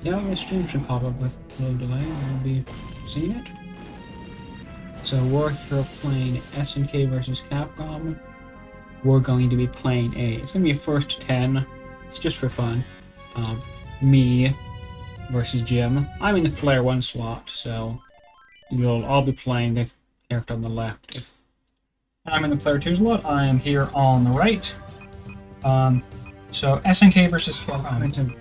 Yeah, my stream should pop up with a little delay, and we'll be seeing it. So we're here playing SNK versus Capcom. We're going to be playing it's going to be a first to 10. It's just for fun. Me versus Jim. I'm in the player 1 slot, so you'll all be playing the character on the left. If I'm in the player 2 slot, I am here on the right. So SNK versus Capcom.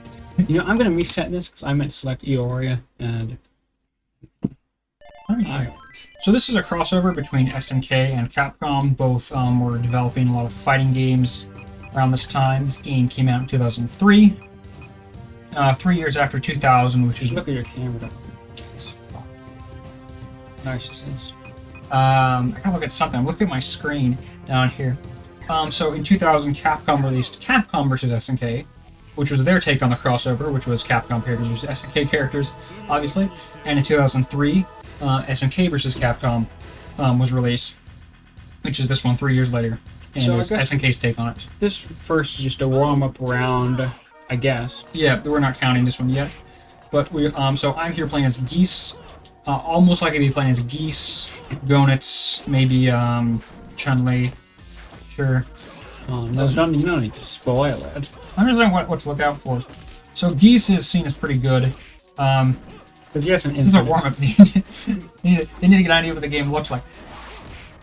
You know, I'm going to reset this because I meant to select Eoria and... So this is a crossover between SNK and Capcom. Both were developing a lot of fighting games around this time. This game came out in 2003. 3 years after 2000, which is... Look at your camera. Narcissist. I gotta look at something. I'm looking at my screen down here. So in 2000, Capcom released Capcom vs. SNK, which was their take on the crossover, which was Capcom characters versus SNK characters, obviously. And in 2003, SNK vs. Capcom was released, which is this one 3 years later. And So it was SNK's take on it. This first is just a warm-up round, I guess. Yeah, we're not counting this one yet. But we so I'm here playing as Geese. Almost like I'd be playing as Geese, Gonitz, maybe Chun-Li. Sure. Oh, no, you don't need to spoil it. I'm just saying what to look out for. So Geese is seen as pretty good. Because yes, This is a warm-up. They need to get an idea what the game looks like.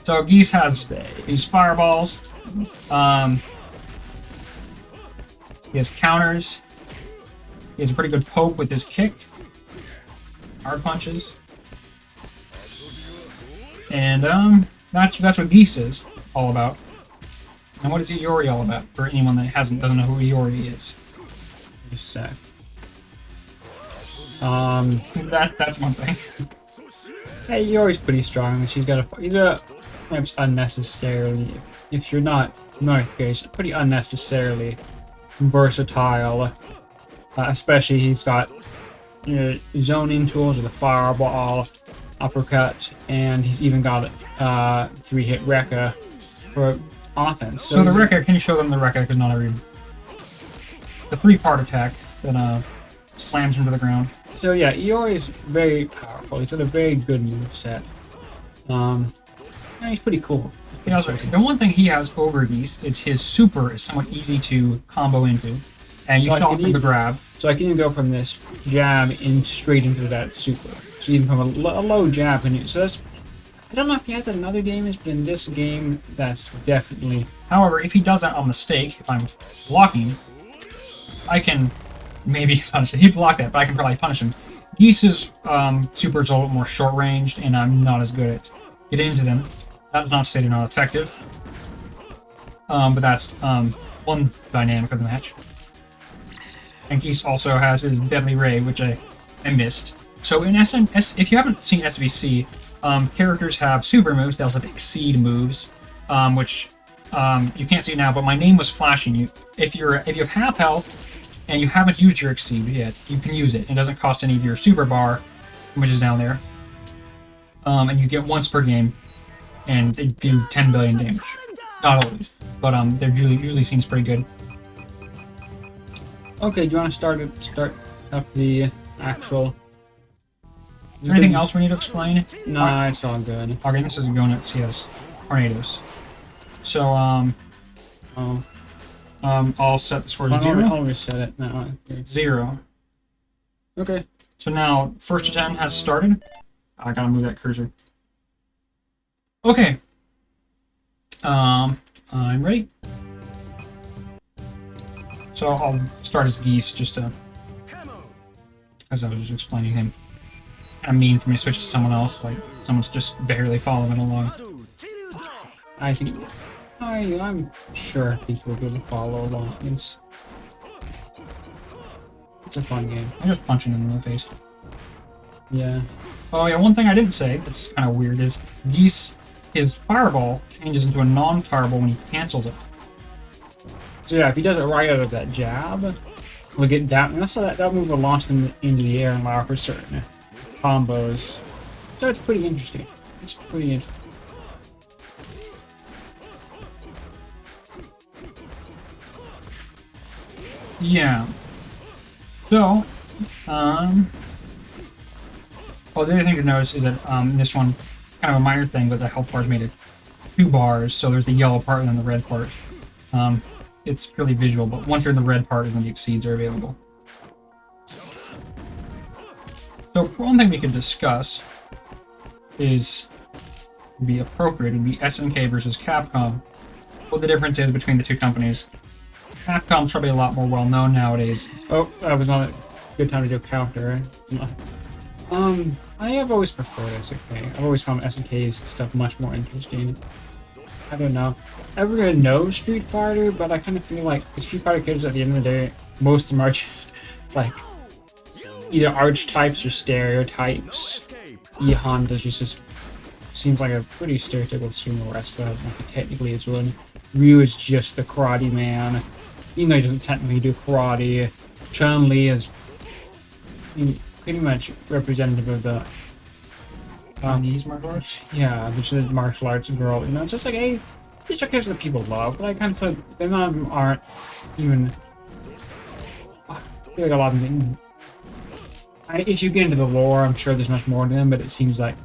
So Geese has these fireballs. He has counters. He has a pretty good poke with his kick. Hard punches. And that's what Geese is all about. And what is Iori all about? For anyone that doesn't know who Iori is. Just a sec. That's one thing. Hey, Yori's pretty strong. He's perhaps unnecessarily, if you're not case, pretty unnecessarily versatile. Especially he's got zoning tools with the fireball, uppercut, and he's even got 3-hit Rekka for offense. So the Rekka, can you show them the Rekka? Because not every... The 3-part attack that slams him to the ground. So yeah, Iori is very powerful. He's got a very good moveset. Yeah, he's pretty cool. The one thing he has over Geese is his super is somewhat easy to combo into. And you shot from the grab. So I can even go from this jab straight into that super. So even from a low jab, so that's... I don't know if he has that in other games, but in this game, that's definitely... However, if he does that on mistake, if I'm blocking, I can maybe punish him. He blocked that, but I can probably punish him. Geese's super is a little more short-ranged, and I'm not as good at getting into them. That's not to say they're not effective. But that's one dynamic of the match. And Geese also has his Deadly Ray, which I missed. So in if you haven't seen SVC, characters have super moves. They also have exceed moves, which you can't see now. But my name was flashing. If you have half health and you haven't used your exceed yet, you can use it. It doesn't cost any of your super bar, which is down there. And you get once per game, and they do 10 billion damage. Not always, but they're usually seems pretty good. Okay, do you want to start up the actual... Is there anything else we need to explain? No, it's all good. Okay, this is Gonitz. He has tornadoes. So, I'll set the score to 0. I'll reset it now. 0. Okay. So now, first to 10 has started. I gotta move that cursor. Okay. I'm ready. So I'll start as Geese just to... As I was just explaining him. Kind of mean for me to switch to someone else, like someone's just barely following along. I think... I'm sure people will follow along. It's a fun game. I'm just punching him in the face. Yeah. Oh yeah, one thing I didn't say that's kind of weird is Geese, his fireball changes into a non-fireball when he cancels it. So yeah, if he does it right out of that jab, we'll get that. And that's how that move will launch them into the air and allow for certain combos. So it's pretty interesting. It's pretty interesting. Yeah. So, Well, the other thing to notice is that this one, kind of a minor thing, but the health bar is made of 2 bars, so there's the yellow part and then the red part. It's purely visual, but once you're in the red part is when the exceeds are available. So one thing we could discuss is be appropriate would be SNK versus Capcom. What the difference is between the two companies. Capcom's probably a lot more well known nowadays. Oh, that was not a good time to do a counter, right? I have always preferred SNK. I've always found SNK's stuff much more interesting. I don't know. I really know Street Fighter, but I kind of feel like the Street Fighter characters at the end of the day, most of them are just like either archetypes or stereotypes. E Honda just seems like a pretty stereotypical sumo wrestler. Like he technically is one. Ryu is just the karate man, even though he doesn't technically do karate. Chun-Li is, I mean, pretty much representative of the Chinese martial arts? yeah, which is a martial arts girl. You know, it's just like, hey, these are characters that people love, but I kind of feel like none of them aren't even. I feel like a lot of them. If you get into the lore, I'm sure there's much more to them, but it seems like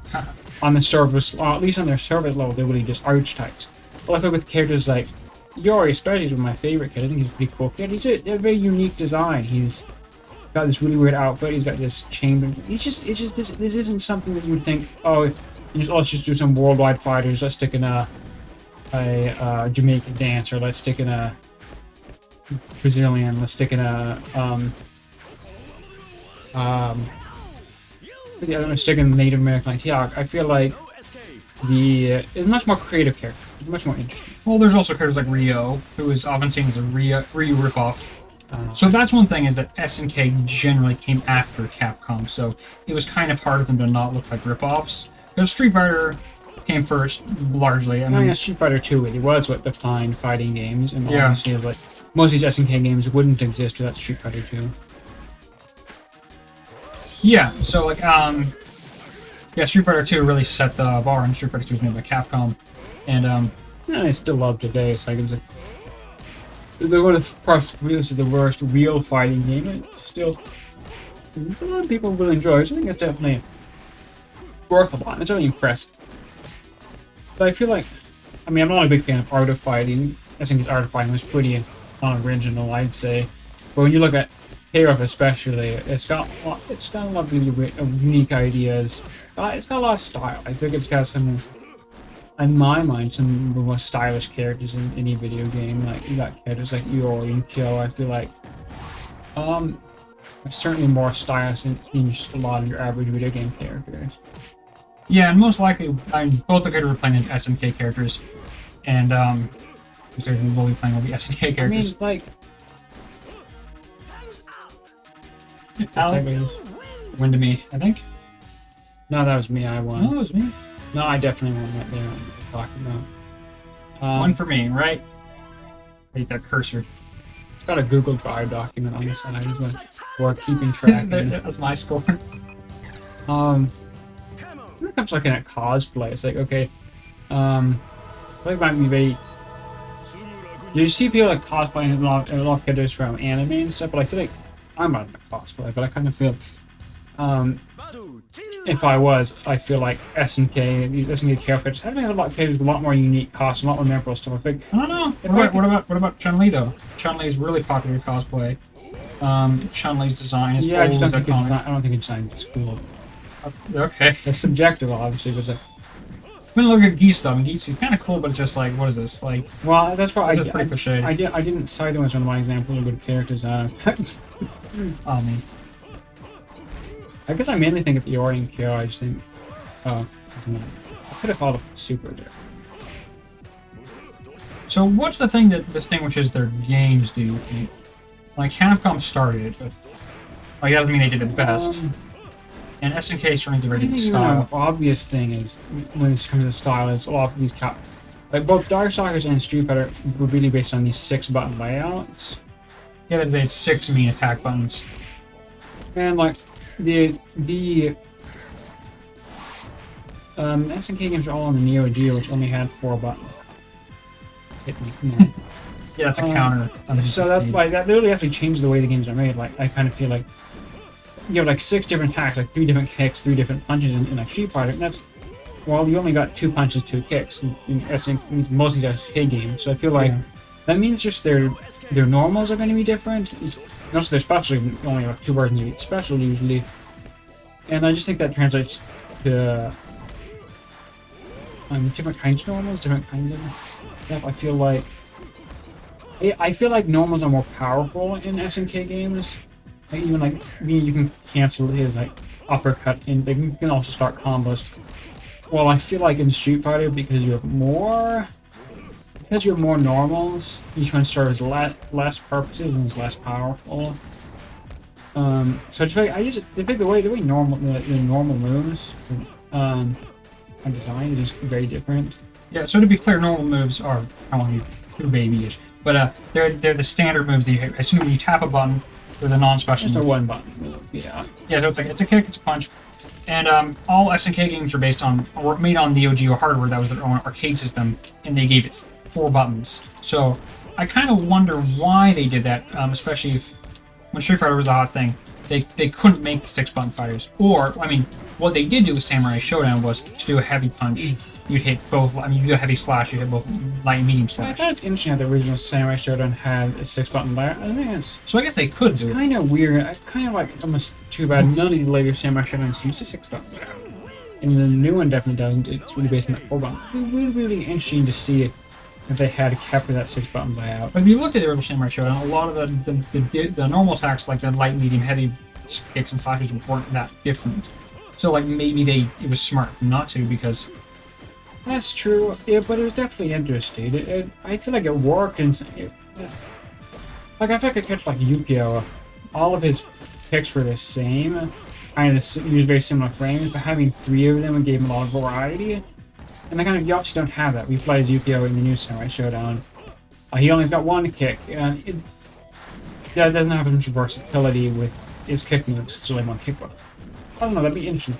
on the surface, at least on their surface level, they're really just archetypes. Well, I feel with characters like Yori, especially, is one of my favorite kid. I think he's a pretty cool kid. He's a very unique design. He's got this really weird outfit. He's got this chamber. It's just this isn't something that you would think, oh, let's just do some worldwide fighters. Let's stick in a Jamaican dancer. Let's stick in a Brazilian. Let's stick in a let's stick in Native American. Like, yeah, I feel like it's much more creative character. It's much more interesting. Well, there's also characters like Rio, who is often seen as a Ryu ripoff. So that's one thing, is that SNK generally came after Capcom, so it was kind of hard for them to not look like ripoffs. Because Street Fighter came first, largely. I mean, Street Fighter 2 really was what defined fighting games, and yeah. honestly, like most of these SNK games wouldn't exist without Street Fighter 2. Yeah, so like, yeah, Street Fighter 2 really set the bar, and Street Fighter 2 was made by Capcom, and Yeah, I still love today. It's like they would have probably this is the worst real fighting game. It's still a lot of people will enjoy it. So I think it's definitely worth a lot. It's really impressive. But I feel like, I mean, I'm not a big fan of Art of Fighting. I think his Art of Fighting was pretty unoriginal, I'd say. But when you look at Chaos especially, it's got a lot of really unique ideas. It's got a lot of style. I think it's got some, in my mind, some of the most stylish characters in any video game. Like, you got characters like Iori and Kyo. I feel like certainly more stylish than just a lot of your average video game characters. yeah, and most likely, both the characters we're playing as SNK characters, and we'll be playing will be SNK characters. I mean, like, Alec, win to me, I think. no, that was me. I won. No, it was me. No, I definitely won that there. What you're talking about. One for me, right? Hate that cursor. It's got a Google Drive document on the side as well, for keeping track. That was my score. When it comes to looking at cosplay, it's like, okay, I think it might be very. You see people like cosplaying a lot of characters from anime and stuff, but I feel like I'm not a cosplay, but I kind of feel, if I was, I feel like SNK characters having a lot of characters with a lot more unique costumes, a lot more memorable stuff. I think. I don't know. What about Chun-Li though? Chun-Li is really popular cosplay. Chun-Li's design is Yeah, I always don't think iconic. I don't think it's designed at school. Okay. It's subjective, obviously, but I'm gonna look at Geese though. I mean, Geese is kind of cool, but it's just like, what is this? Like, well, that's why That's pretty cliche. I didn't cite him as one of my examples of good characters. I guess I mainly think of Iori and Kyo. I just think, I could have followed Super there. so what's the thing that distinguishes their games? Do you think? Like Capcom started, but like that doesn't mean they did it best. And SNK certainly a very good style. The obvious thing is when it comes to style is a lot of these like both Darkstalkers and Street Fighter were really based on these 6-button layouts. Yeah, they had 6 mean attack buttons. And like the SNK games are all on the Neo Geo, which only had 4 buttons. Hit me. Come on. Yeah, that's a counter. So that literally actually changed the way the games are made. Like I kind of feel like you have like 6 different attacks, like 3 different kicks, 3 different punches in like Street Fighter, and that's, well, you only got 2 punches, 2 kicks in most of these SNK games. So I feel like that means just their normals are going to be different. Also, their special, you only have 2 versions of each special usually, and I just think that translates to different kinds of normals, different kinds of. Yep, I feel like normals are more powerful in SNK games. Like, even like you can cancel his like uppercut, and they can also start combos. Well, I feel like in Street Fighter, because you're more normals, each one serves less purposes and is less powerful. So I think the way normal moves are designed is just very different. Yeah, so to be clear, normal moves are only 2 babyish, but they're the standard moves that you assume when you tap a button with a non-special Just move. a one button move, yeah. Yeah, so it's a kick, it's a punch, and all SNK games are based on or made on the OG hardware that was their own arcade system, and they gave it 4 buttons. So I kind of wonder why they did that, especially if when Street Fighter was a hot thing, they couldn't make 6-button fighters. Or, I mean, what they did do with Samurai Showdown was to do a heavy punch. You'd hit both, I mean, you do a heavy slash, you hit both light and medium I slash. thought it's interesting how the original Samurai Showdown had a 6-button layer. I think So I guess they could it's do it. kind of weird. It's kind of like almost too bad none of the later Samurai Showdowns use a 6-button layer. And the new one definitely doesn't. It's really based on that 4-button. It'd be really interesting to see if they had kept that 6-button layout. But if you looked at the original Samurai Showdown, a lot of the normal attacks, like the light, medium, heavy kicks and slashes, weren't that different. So like maybe it was smart not to, because That's true, yeah, but it was definitely interesting. I feel like it worked, and like I feel like I kept like Yukio, all of his picks were the same, kind of used very similar frames, but having 3 of them gave him a lot of variety. And you actually don't have that. We play as Yukio in the new Samurai Showdown. He only's got 1 kick, and it doesn't have as much versatility with his kick moves. It's only 1 kick. But I don't know. That'd be interesting.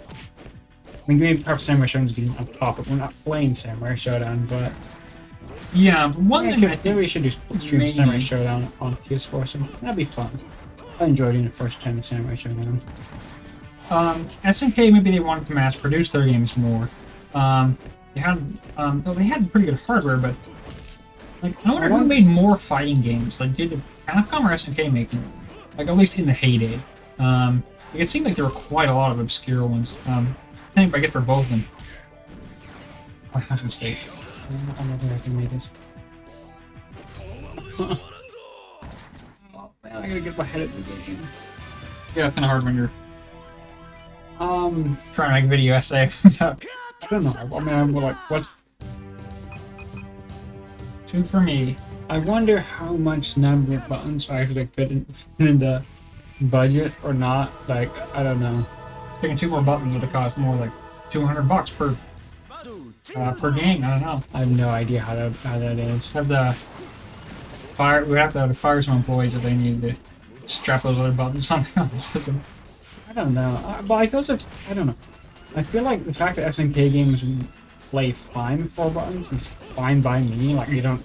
I mean, maybe perhaps Samurai Showdown's getting on top, but we're not playing Samurai Showdown. But yeah, but one thing I maybe think we should do stream Samurai Showdown on PS4. So that'd be fun. I enjoyed it in the first time in Samurai Showdown. SNK, maybe they wanted to mass produce their games more. They had though they had pretty good hardware, but like I wonder who made more fighting games. Like, did Capcom or SNK make them? Like, at least in the heyday. It seemed like there were quite a lot of obscure ones. I think I get for both of them. Oh, that's a mistake. I'm not sure I can make this. Oh man, I gotta get my head in the game. Yeah, it's kind of hard when you're trying to make a video essay. I don't know. I mean, I'm like, what's 2 for me. I wonder how much number of buttons I actually fit in the budget or not. Like, I don't know. Taking 2 more buttons would have cost more like $200 per game. I don't know. I have no idea how that is. We have to fire some employees if they need to strap those other buttons on the system. I don't know. But I feel I don't know. I feel like the fact that SNK games play fine with 4 buttons is fine by me. Like, you don't.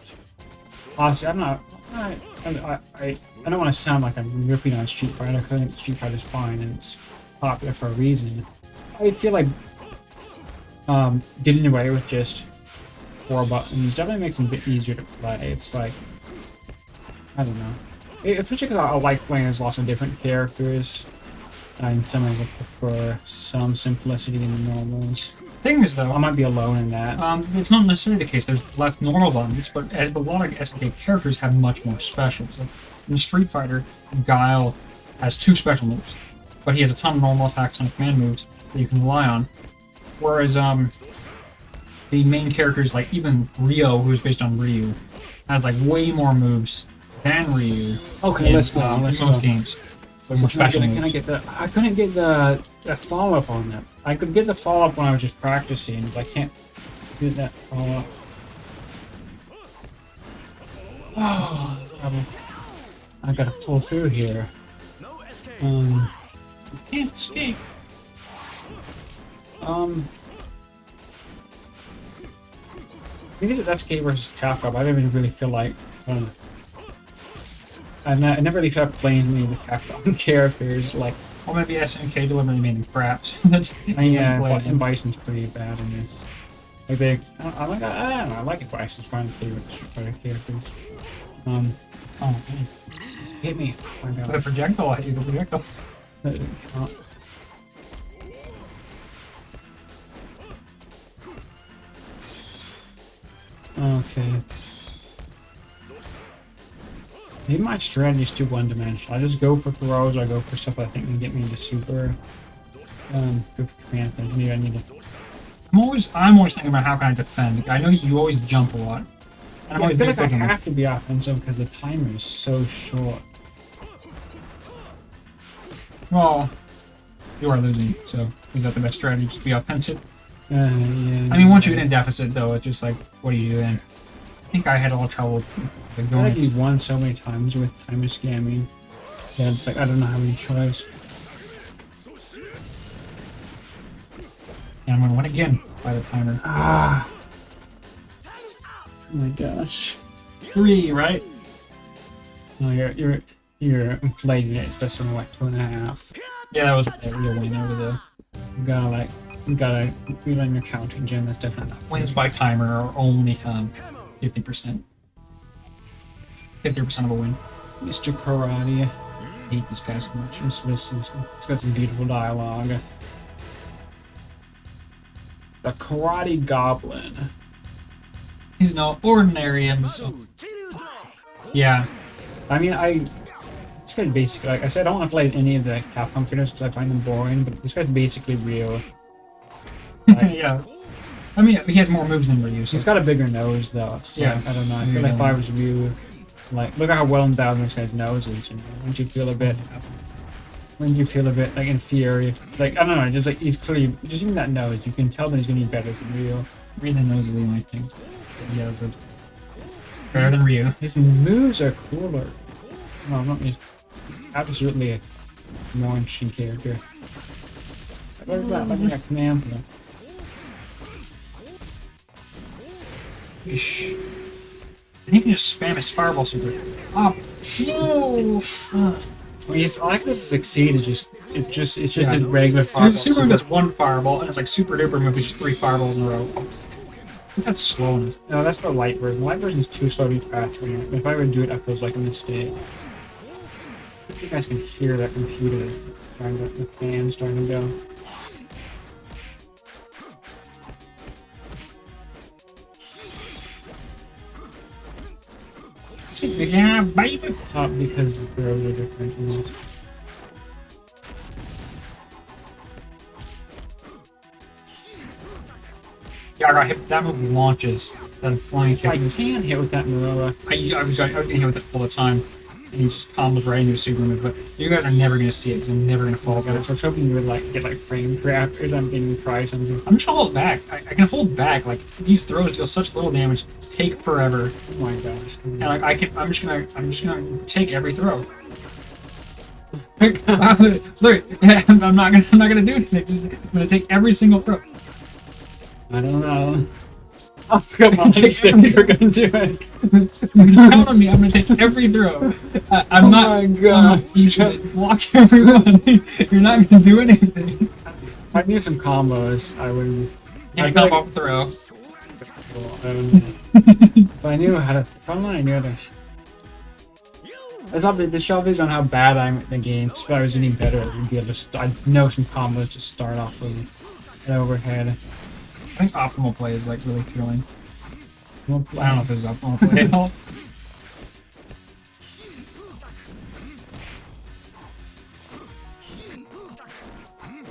Honestly, I'm not. I don't want to sound like I'm ripping on Street Fighter. I think Street Fighter's fine and it's popular for a reason. I feel like getting away with just 4 buttons definitely makes them a bit easier to play. It's like, I don't know. Especially because I like playing as lots of different characters. And sometimes I prefer some simplicity in the normals. Thing is, though, I might be alone in that. it's not necessarily the case. There's less normal buttons, but a lot of SNK characters have much more specials. Like in Street Fighter, Guile has 2 special moves, but he has a ton of normal attacks and command moves that you can rely on. Whereas the main characters, like even Ryo, who's based on Ryu, has like way more moves than Ryu. Okay, let's go. In Let's most go. games. More special moves. Can I get the? I couldn't get the follow-up on that. I could get the follow-up when I was just practicing, but I can't get that follow-up. Oh, I gotta pull through here. Can't escape. Because it's SK versus Capcom, I didn't really feel like. I never really felt playing any of the Capcom characters. Like, Or maybe SNK deliberately made them craps. That's Yeah, plays them. Bison's pretty bad in this. Like they, I don't know, I like it. Bison's one of my favorite Street Fighter characters. Oh, man. Hit me. Oh my The god. projectile, I hate the projectile. Okay. Maybe my strategy is too one-dimensional. I just go for throws, I go for stuff I think can get me into super. Go for command things. Maybe I need to. I'm always thinking about how can I defend. I know you always jump a lot. And I'm I always feel like I thinking, have to be offensive because the timer is so short. well, you are losing, so is that the best strategy? Just be offensive? Yeah. I mean, once you get in deficit, though, it's just like, what do you do then? I think I had a little trouble with I feel like going. he's won so many times with timer scamming. Yeah, it's like I don't know how many tries. And I'm gonna win again by the timer. Ah. Oh my gosh. 3, right? No, you're inflating it. It's just only like 2.5. Yeah, that was a real win. That was a You gotta rerun your counting, Jim. That's definitely not wins by timer are only 50%. 50% of a win. Mr. Karate. I hate this guy so much. It's got some beautiful dialogue. The Karate Goblin. He's no ordinary imbecile. Yeah. I mean, this guy's basically, like I said, I don't want to play any of the Capcom characters because I find them boring, but this guy's basically real. Like, Yeah. I mean, he has more moves than Ryu. So he's got a bigger nose, though. So Yeah. I don't know. I feel like if I was Ryu, like, look at how well endowed this guy's nose is. You know? Wouldn't you feel a bit like inferior? Like, I don't know. Just like he's clearly just even that nose, you can tell that he's gonna be better than Ryu. Ryu the nose is the only thing. He has it. Better than Ryu. His moves are cooler. No, not me. Absolutely a more interesting character. Look at that! Look at that command thing. Ish. And he can just spam his fireball super. Oh, no! I mean, it's like to succeed. It's just Yeah. a regular fireball. His super does one fireball, and it's like super duper move, it's just 3 fireballs in a row. What's that slowness? No, that's the light version. The light version is too slow to be patching. If I were to do it, that feels like a mistake. I think you guys can hear that computer starting to, the fan starting to go. Yeah, baby! Up because the throws are different. You know? Yeah, I got hit. That move launches. That flying kick. I can hit with that Marilla. I was getting hit with it all the time. And he just combos right into a super move, but you guys are never gonna see it because I'm never gonna fall I for it. was hoping you would like get like frame trapped or something, try something. I'm just gonna hold back. I can hold back. Like these throws deal such little damage, take forever, Oh my gosh. and like I'm just gonna take every throw. Look, I'm not gonna do anything. I'm gonna take every single throw. I don't know. Oh, come on, you said you were gonna do it. Count on me. I'm gonna take every throw. I'm not. Oh my god. You should block everyone. You're not gonna do anything. If I knew some combos, I would. Yeah, I'd come like- up with throw. Well, I don't know. If I knew how to. If only I knew how to. That's obvious. The shove is on how bad I'm at the game. If I was any better, I'd be able to. I'd know some combos to start off with. An overhead. I think optimal play is like really thrilling. Well, I don't know if this is optimal play at all.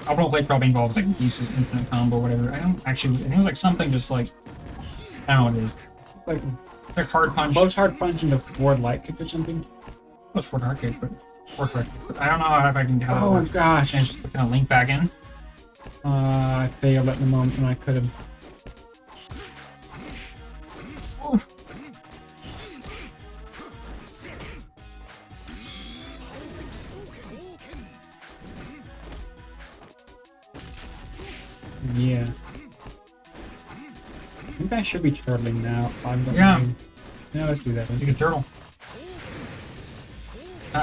Optimal play probably involves like Geese's infinite combo or whatever. I don't actually. I think it was like something just like. I don't know what it is. like Like hard punch. close hard punch into forward light kick or something. That's for hard kick, but forward hard kick. But I don't know if I can how that Oh my works. gosh. And just kind of link back in. I failed at the moment when I could have. Yeah. I think I should be turtling now. Yeah. No, let's do that. You can turtle.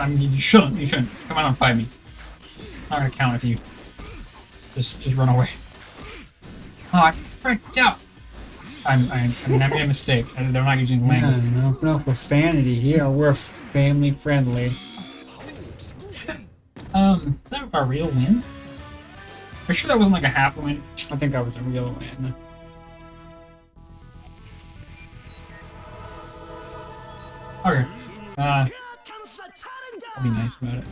You shouldn't. You shouldn't. Come on, fight me. not gonna count if you just run away. Oh, I freaked out. I'm having a mistake. They're not using language. Yeah, no profanity here. We're family friendly. Is that a real win? Are you sure that wasn't like a half win? I think that was a real win. Okay. I'll be nice about it.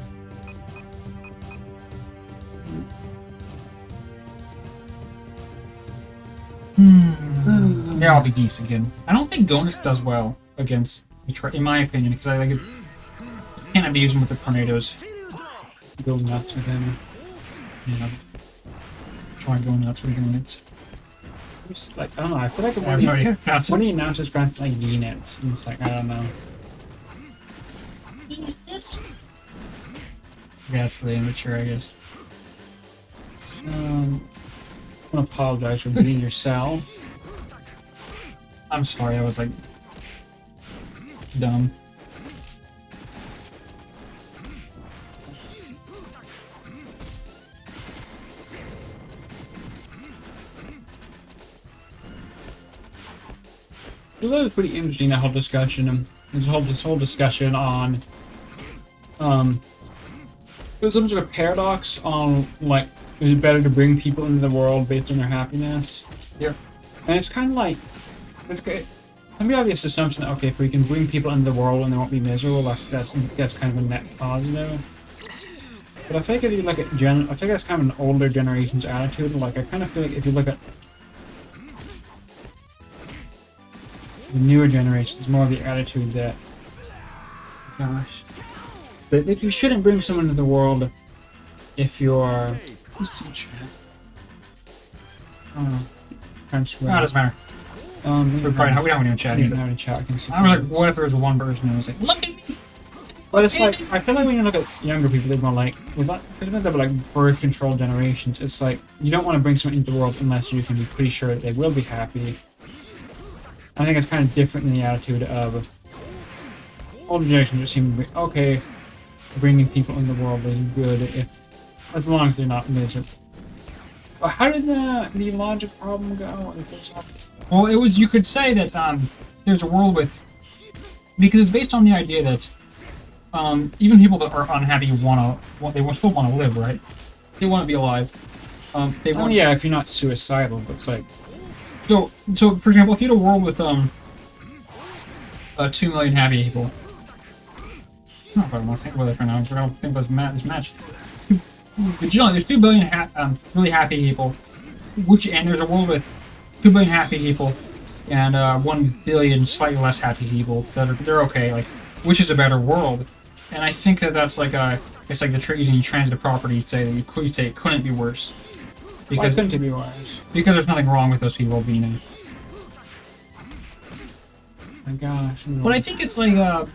Yeah, I'll be geese again. I don't think Gonus does well against in my opinion, because I think you can't abuse him with the tornadoes. Go nuts with him. Yeah. Try going nuts with units. Just, like, I don't know, I feel like I have no idea. That's when he announces grants like units, and it's like, I don't know. Yeah, it's really immature, I guess. I want to apologize for beating yourself. I'm sorry, I was like dumb. I thought it was pretty interesting, that whole discussion. This whole discussion on there's some sort of paradox on, like, is it better to bring people into the world based on their happiness? Yeah. And it's kind of like, it's great. Let me have this assumption that, okay, if we can bring people into the world and they won't be miserable, that's kind of a net positive. But I think if you look at I think that's kind of an older generation's attitude. Like, I kind of feel like if you look at the newer generations, it's more of the attitude that, gosh, that you shouldn't bring someone into the world if you're. Let's see chat. Oh, I'm No, swearing. it doesn't matter. We don't have any chat I either. don't have any chat. I can see. I was like, what if there was one person who was like, look at me? But it's like, I feel like when you look at younger people, they're more like, because they're like birth control generations, it's like, you don't want to bring someone into the world unless you can be pretty sure that they will be happy. I think it's kind of different than the attitude of older generations just seem to be, okay, bringing people in the world is good as long as they're not miserable. But how did the logic problem go? Well, it was, you could say that there's a world with, because it's based on the idea that even people that are unhappy they still want to live, right? They want to be alive. They want. Yeah, if you're not suicidal, but it's like. So for example, if you had a world with 2 million happy people. I don't know if I want to think about this right now. I don't think about this match. But you know, there's 2 billion really happy people, and there's a world with 2 billion happy people and 1 billion slightly less happy people they're okay. Like, which is a better world? And I think that's like it's like using transitive property. You'd say it couldn't be worse. Because Why couldn't it be worse? Because there's nothing wrong with those people being in. My gosh. But I think it's like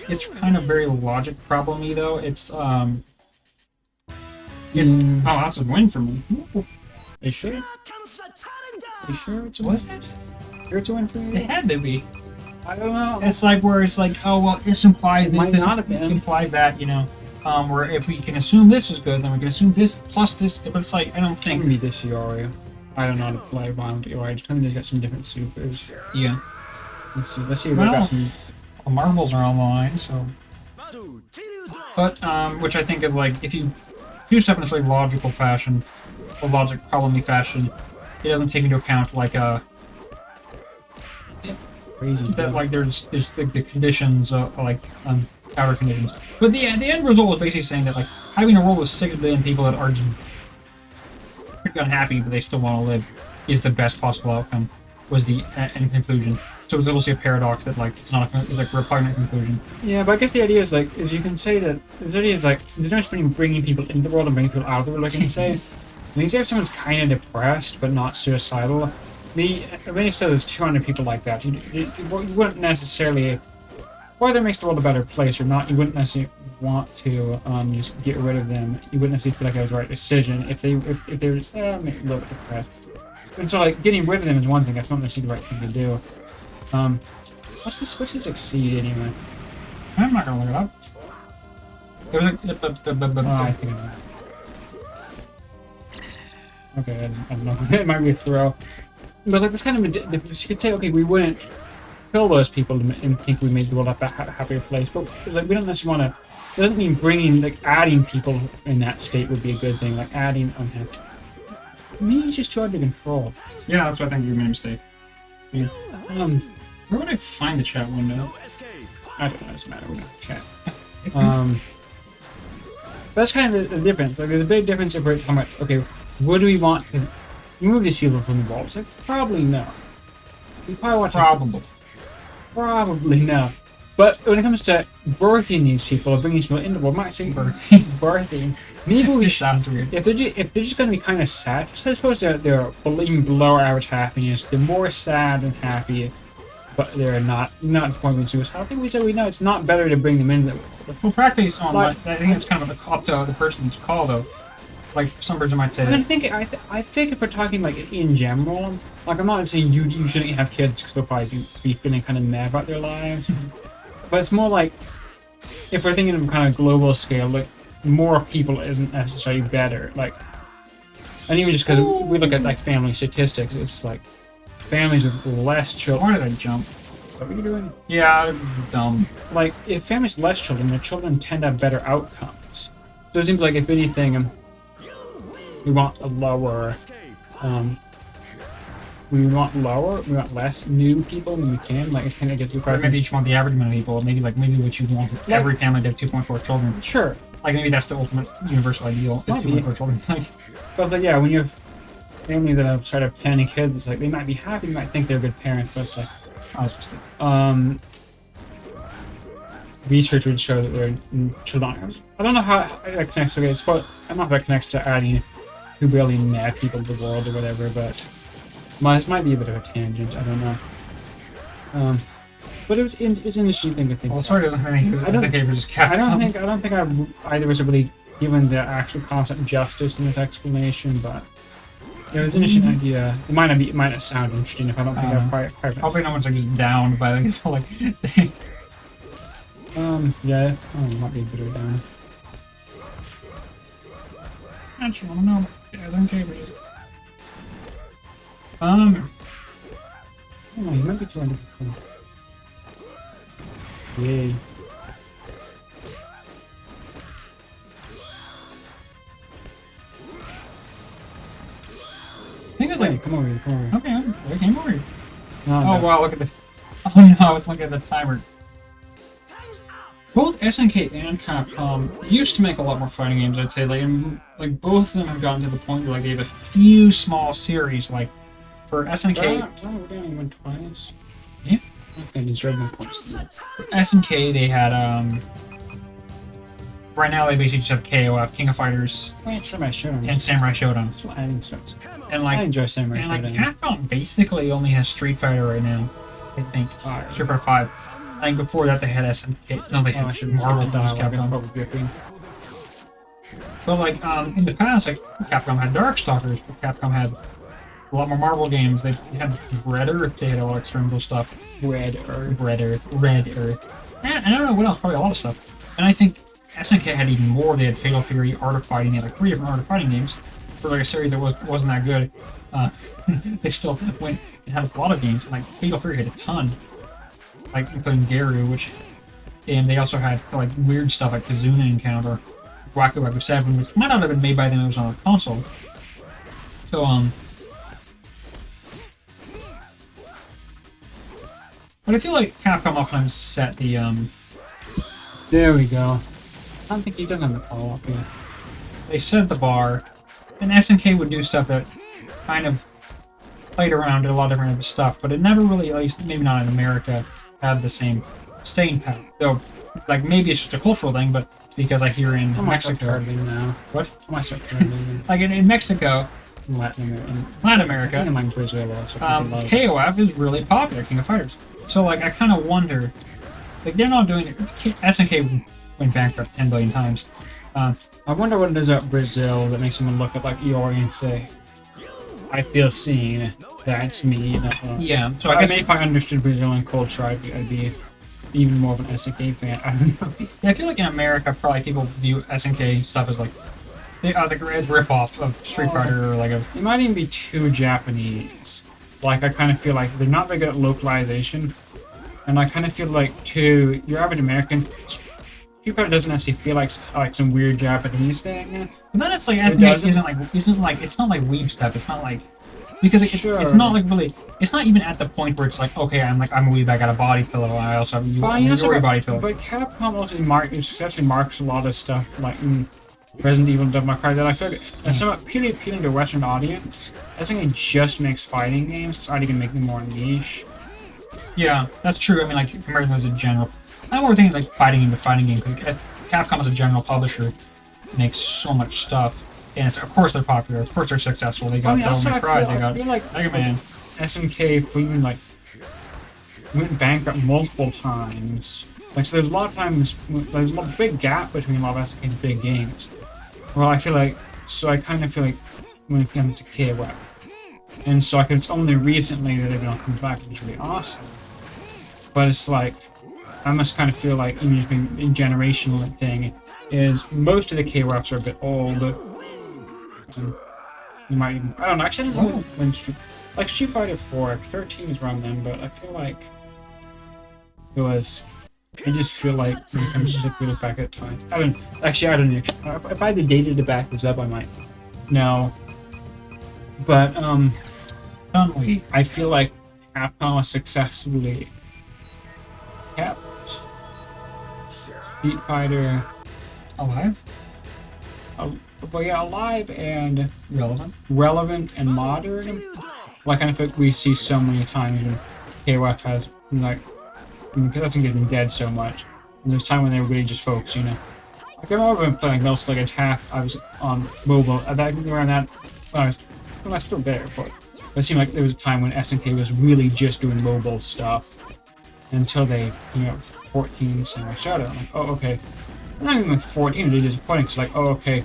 it's kind of very logic problem-y though. It's oh, that's a win for me. Are you sure? Are you sure it's a win? Was it? Sure it's a win for you? It had to be. I don't know. It's like where it's like, oh well, this implies this, Might this not have been. implies that, you know. Where if we can assume this is good, then we can assume this plus this. But it's like, I don't think. Maybe this Iorio. I don't know how to play violent Iorio. I just think they've got some different supers. Yeah. Let's see if they've Well, got some. marbles are on the line, so. But which I think is like, if you do stuff in this like logical fashion, or logic problem-y fashion, it doesn't take into account like Crazy. that like there's like the conditions like outer conditions. But the end result was basically saying that like having a world with 6 billion people that are just pretty unhappy but they still want to live is the best possible outcome. Was the end conclusion. So it's obviously a paradox that like it's not it's like a repugnant conclusion. Yeah, but I guess the idea is like, is you can say that the idea is like, there's no difference between bringing people into the world and bringing people out of the world. I can say, I mean, say if someone's kind of depressed but not suicidal, when you say there's 200 people like that, you wouldn't necessarily, whether it makes the world a better place or not, you wouldn't necessarily want to just get rid of them. You wouldn't necessarily feel like that was the right decision if they were just maybe a little bit depressed. And so like getting rid of them is one thing. That's not necessarily the right thing to do. What's this succeed anyway? I'm not gonna look it up. There was like, I think I know. Okay, I don't know. It might be a throw. But like, this kind of a difference. You could say, okay, we wouldn't kill those people and think we made the world a happier place, but like, we don't necessarily want to. It doesn't mean bringing, like, adding people in that state would be a good thing. Like, adding unhappy. Maybe it's just too hard to control. yeah, that's what I think you made a mistake. Yeah. Where would I find the chat window? I don't know. It doesn't matter. We don't chat. That's kind of the difference. Like, there's a big difference if we're talking about, okay, what do we want to remove these people from the world? It's like, probably no. We probably want to. Probably no. But when it comes to birthing these people, or bringing these people into the world, I might say birthing. Maybe we sounds weird. If they're just going to be kind of sad, I suppose they're even below average happiness. They're more sad than happy, but they're not performing suicide. I think we said we know it's not better to bring them into the world. Well, practice on like, I think it's kind of up to the person's call, though. Like, some person might say I think if we're talking, like, in general, like, I'm not saying you shouldn't have kids because they'll probably be feeling kind of mad about their lives. But it's more like, if we're thinking of kind of global scale, like, more people isn't necessarily better. Like, and even just because we look at, like, family statistics, it's like, families with less children. Why did I jump? What are you doing? Yeah, dumb. Like, if families with less children, their children tend to have better outcomes. So it seems like, if anything, we want a lower, we want less new people when we can. Like, it's kind of gets the question. Maybe you just want the average amount of people. Maybe what you want is every family to have 2.4 children. Sure. Like, maybe that's the ultimate universal ideal. 2.4 children. But like, yeah, when you have families that have sort of 10 kids, it's like they might be happy, you might think they're good parents, but it's like, I was mistaken. Research would show that their children. I don't know how that connects. Okay, I don't know if that connects to adding 2 billion mad people to the world or whatever, but it might be a bit of a tangent. I don't know. But it's an interesting thing to think. Well, sorry, doesn't think it was just Capcom. I don't think either of us have really given the actual concept justice in this explanation, but yeah, it's an interesting idea. It might not sound interesting if I don't think I've quite. Probably no one's like just down by like so like. Yeah. Oh, it might be a bit of a down. I just want to know. Yeah, I don't care. Oh, you might be trying to become. Yay. I think it's like, come over here. Okay, I came over here. No, oh, wow, look at the... Oh, no, I was looking at the timer. Both SNK and Capcom used to make a lot more fighting games, I'd say. Like both of them have gotten to the point where like, they have a few small series. Like, for SNK... We're only went twice. Yeah. Okay, these red points. For SNK, they had, right now, they basically just have KOF, King of Fighters, Wait, Samurai Showdown. and Samurai Showdown. Still adding stuff. And like, I enjoy Samurai and like Showdown. Capcom basically only has Street Fighter right now, I think. Street Fighter 5. I think before that they had SNK. No, they had Marvel vs. Capcom. But like, in the past, like Capcom had Darkstalkers, but Capcom had a lot more Marvel games. They had Red Earth. They had a lot of experimental stuff. Red Earth. And I don't know what else. Probably a lot of stuff. And I think SNK had even more. They had Fatal Fury, Art of Fighting. They had like 3 different Art of Fighting games for like a series that wasn't that good. They still went and had a lot of games. And like Fatal Fury had a ton, like including Garu, and they also had like weird stuff like Kazuna Encounter, Waku Waku 7, which might not have been made by them. It was on a console. So but I feel like Capcom oftentimes set the There we go. I don't think he does have the follow-up yet. They set the bar, and SNK would do stuff that kind of played around, did a lot of different stuff, but it never really, at least maybe not in America, had the same staying power. Though, like, maybe it's just a cultural thing, but because I hear in Mexico... now. What? I might start turning like, in Mexico... Latin America... And like Brazil also. KOF is really popular, King of Fighters. So, like, I kind of wonder... Like, they're not doing it... SNK went bankrupt 10 billion times. I wonder what it is about Brazil that makes someone look at like Iori and say, I feel seen, that's me, you know. Yeah, so I guess if I understood Brazilian culture, I'd be even more of an SNK fan. I don't know. Yeah, I feel like in America, probably people view SNK stuff as like they like as rip-off of Street Fighter or like of. It might even be too Japanese. Like I kind of feel like they're not very good at localization, and I kind of feel like to your average American, Street Fighter doesn't necessarily feel like some weird Japanese thing. But then it's like SNK isn't like it's not like weeb stuff. It's not like because it's not like really. It's not even at the point where it's like okay, I'm a weeb. I got a body pillow. I also have a Yuri body pillow. But Capcom also successfully marks a lot of stuff like in Resident Evil and Devil May Cry that I feel like it's somewhat purely appealing to a Western audience. I think it just makes fighting games. It's already gonna make them more niche. Yeah, that's true. I mean, like compared to as a general, I'm more thinking like fighting game to fighting game because Capcom as a general publisher makes so much stuff, and of course they're popular. Of course they're successful. They got Devil May Cry. They got Mega Man. SNK even like went bankrupt multiple times. Like so, there's a lot of times there's a big gap between a lot of SNK's big games. Well, I kind of feel like when it comes to KOF, and so it's only recently that they've been come back, which is really awesome. But it's like I must kind of feel like even just being a generational thing is most of the KOFs are a bit old. You might even, I don't know. Actually, I don't know when like Street Fighter 4, like 13 is around then, but I feel like it was. I just feel like when it comes to we look back at time. I don't know. If I had the data to back this up, I might know. But I feel like Capcom has successfully kept Street Fighter alive. But yeah, alive and relevant and modern. Like I feel like we see so many times when KOF has like. Because that's getting dead so much. And there's time when they were really just focused, you know. Like I remember playing Metal Slug Attack, I was on mobile. Around that, I was still there, but it seemed like there was a time when SNK was really just doing mobile stuff until they, 14 Samurai Shadow. I'm like, oh, okay. Not even with 14, they're disappointing. It's like, oh, okay.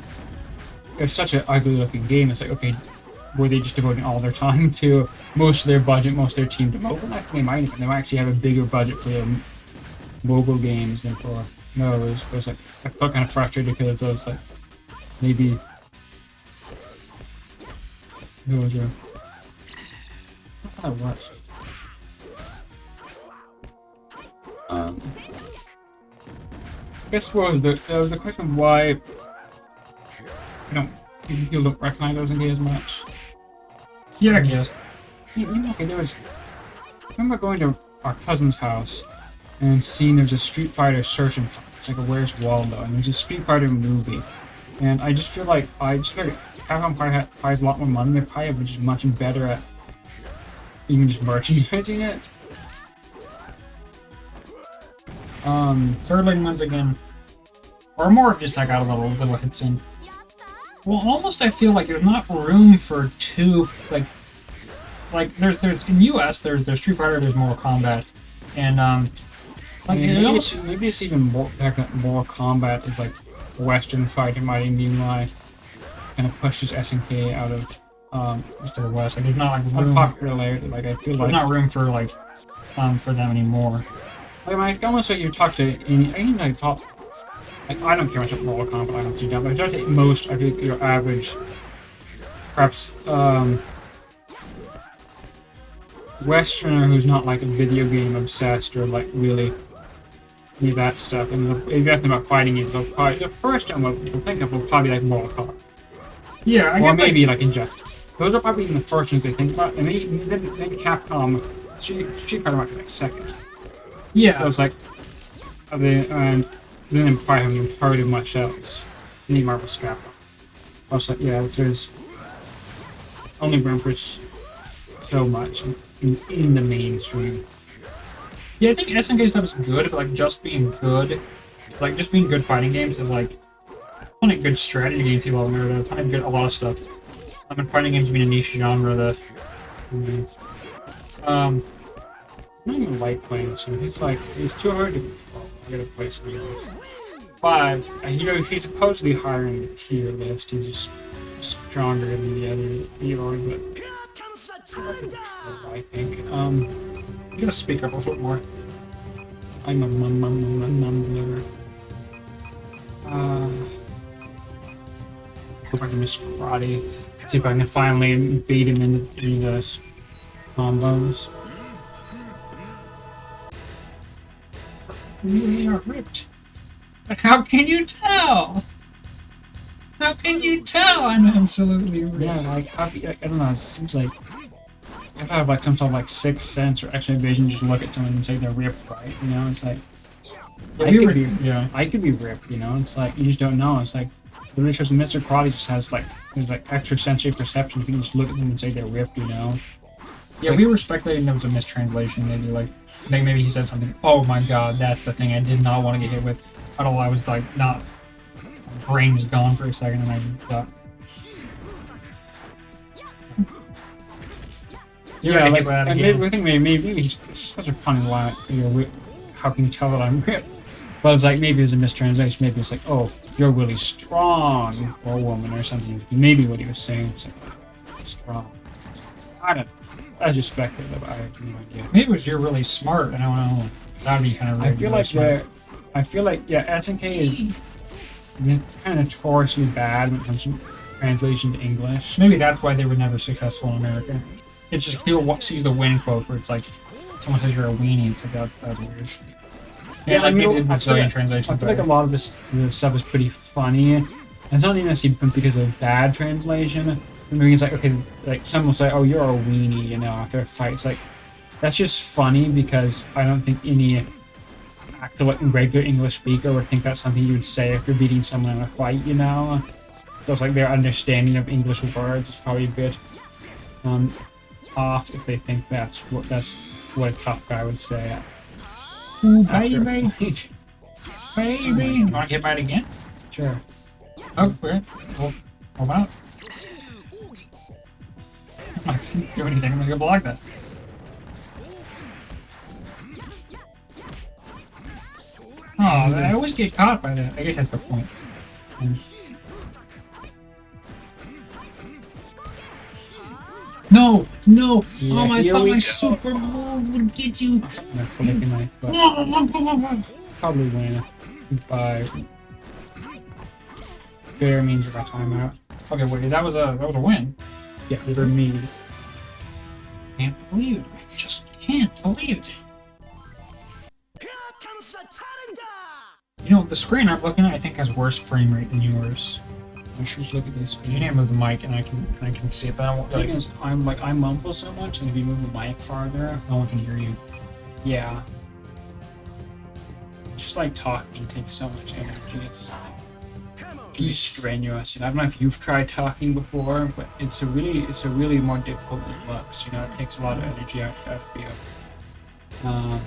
It's such an ugly looking game. It's like, okay, were they just devoting all their time to most of their budget, most of their team to mobile? I think they might actually have a bigger budget for their mobile games than for those. But it's like I felt kind of frustrated because I was like, maybe those are. I don't know what. I guess the question of why people don't recognize SNK as much. Yeah, I guess. Okay, I remember going to our cousin's house and seeing there was a Street Fighter searching for it's like a Where's Waldo, and there's a Street Fighter movie. And I just feel like Capcom probably has a lot more money. They're probably just much better at even just merchandising it. Third Lane ones again, or more of just I got a little hits in. Well, almost I feel like there's not room for two like there's in US there's Street Fighter, there's Mortal Kombat, and maybe it's even more back that Mortal Kombat is like Western fighting might even be why kind of pushes SNK out of just to the West. Like there's not like room popularity. Like I feel like there's not room for like for them anymore. Like almost like you talk to I thought. Like, I don't care much about Mortal Kombat, I don't do that, but I don't think most, I think your average, perhaps, Westerner who's not like a video game obsessed or like really need that stuff, and if you're asking about fighting games, the first one they'll think of will probably be like Mortal Kombat. Yeah, I guess. Or maybe like Injustice. Those are probably the first ones they think about, and then Capcom, Street Fighter might be like second. Yeah. So it's like, and then probably haven't heard of much else. Any Marvel Capcom. Also, yeah, there's only room for so much in the mainstream. Yeah, I think SNK stuff is good, but like just being good, like just being good fighting games is like plenty of good strategy games. A lot of stuff. I mean, fighting games being a niche genre. I don't even like playing this one. It's too hard to control. I gotta play some else. 5. He's supposedly higher in the tier list. He's just stronger than the other hero, but I think. You gotta speak up a little bit more. I'm a mumbler. Go back to Miss Karate. See if I can finally beat him in those combos. You really are ripped. But how can you tell? How can you tell I'm absolutely ripped? Yeah, like, I don't know, it seems like you have to have like some sort of like sixth sense or extra vision, just look at someone and say they're ripped, right? You know, it's like I could be ripped, you know, it's like you just don't know. It's like literally just Mr. Karate just has like there's like extra sensory perception. You can just look at them and say they're ripped, you know. Yeah, we were speculating there was a mistranslation, maybe like maybe he said something. Oh my god, that's the thing I did not want to get hit with. I don't know, I was like not my brain was gone for a second and I thought. Yeah, like I think maybe he's such a funny line. You know, how can you tell that I'm ripped? But it's like maybe it was a mistranslation. Maybe it's like, oh, you're really strong for a woman or something. Maybe what he was saying was like, strong. I don't know. I just speculative. I have no idea. Maybe it was you're really smart, and I don't know. That'd be kind of I feel like SNK is kind of notoriously bad when it comes to translation to English. Maybe that's why they were never successful in America. It's just people sees the win quote where it's like someone says you're a weenie. It's like that's weird. Yeah, like maybe the Brazilian translation. I feel like a lot of this stuff is pretty funny. And it's not even necessarily because of bad translation. Maybe it's like, okay, like some will say, oh, you're a weenie, you know, after a fight. It's like, that's just funny because I don't think any actual regular English speaker would think that's something you would say if you're beating someone in a fight, you know? So it's like their understanding of English words is probably a bit off if they think that's what a tough guy would say. Ooh, baby. Baby. You want to get by it again? Sure. Oh, weird. Well, how about? I can't do anything. I'm gonna go block that. Oh, I always get caught by that. I guess that's the point. No! No! Yeah, oh, I thought my super move would get you. Probably win by bare means of a timeout. Okay, wait, that was a win. Yeah, for me. Can't believe it. I just can't believe it. You know, the screen I'm looking at I think has worse frame rate than yours. I should look at this. You need to move the mic and I can see it, but I won't like I mumble so much that if you move the mic farther, no one can hear you. Yeah. Just like talking takes so much energy. It's really strenuous. You know, I don't know if you've tried talking before, but it's a really more difficult than it looks. You know, it takes a lot of energy out of you. I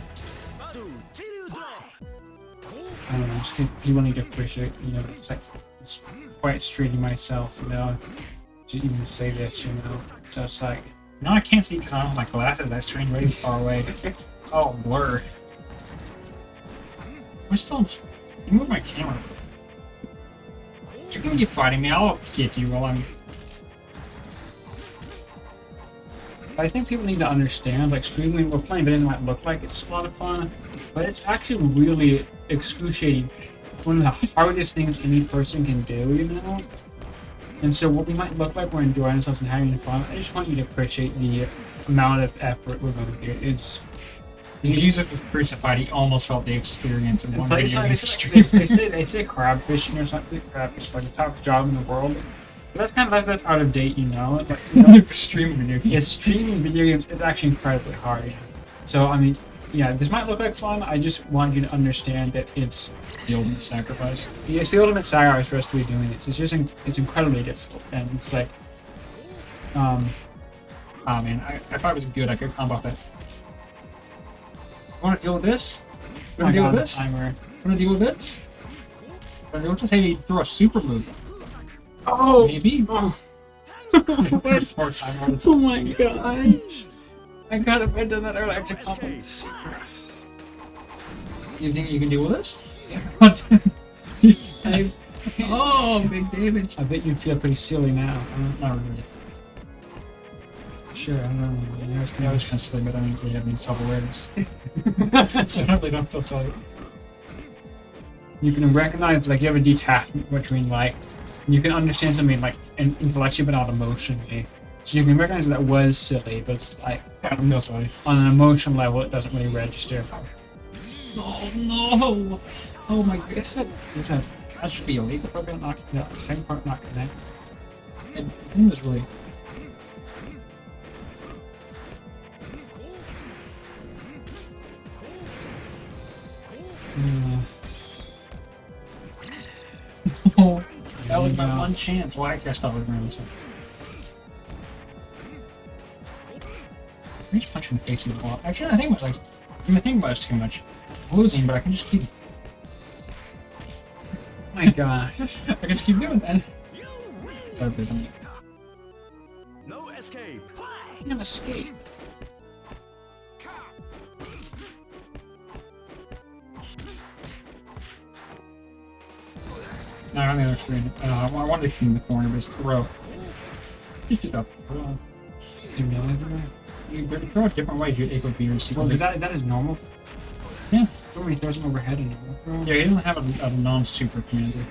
don't know. I just think people need to appreciate. You know, it's like it's quite straining myself. You know, to even say this. You know, so it's like. No, I can't see because I don't have my glasses. That screen way far away. Oh, blur. I'm still. You move my camera. You're gonna keep fighting me. I'll get you while I'm. I think people need to understand, like, streaming, we're playing, but it might look like it's a lot of fun, but it's actually really excruciating. One of the hardest things any person can do, you know? And so what we might look like we're enjoying ourselves and having fun, I just want you to appreciate the amount of effort we're going to do. It's... Jesus was crucified, he almost felt the experience of one video game stream. They say crab fishing or something, crab fishing, like the top job in the world. But that's kind of that's out of date, you know? Like, you know streaming video games. Yeah, streaming video games is actually incredibly hard. So, I mean, yeah, this might look like fun. I just want you to understand that it's the ultimate sacrifice. Yeah, it's the ultimate sacrifice for us to be doing this. It's just, it's incredibly difficult. And it's like, oh man, if I was good, I could combo that. Want to deal with this? Want to deal with this? Want to deal with this? Want to deal with this? Hey, you throw a super move. Oh! Maybe? Oh. Waste more time. Oh my gosh! I got if I'd done that earlier, I have to combos. You think you can deal with this? Yeah. Oh, big damage. I bet you feel pretty silly now. Not really. Sure, I don't know. Yeah, it was kind of silly, but I mean, we have these self-awareness. So I really don't feel sorry. You can recognize, like, you have a detachment between, like, you can understand something, like, intellectually, but not emotionally. So you can recognize that was silly, but it's, like, Yeah, I don't feel sorry. on an emotional level, it doesn't really register. Oh no! Oh my goodness, that should be illegal. Probably not. Yeah, the second part not connect. And the thing was really. Oh, that was my one chance. Well, actually, I stopped with round, so. I just punch in the face of the wall. Actually, I think it was like. I think about it's too much. I'm losing, but I can just keep. Oh my gosh. I can just keep doing that. So good. No escape. I'm gonna escape. No, on the other screen. I wanted to keep in the corner, but it's throw. Just do that. Do you know that? You throw it different ways. You'd equal be your sequel. Well, is that his normal? Yeah. When he throws him overhead in normal throw? Yeah, he doesn't have a non-super commander.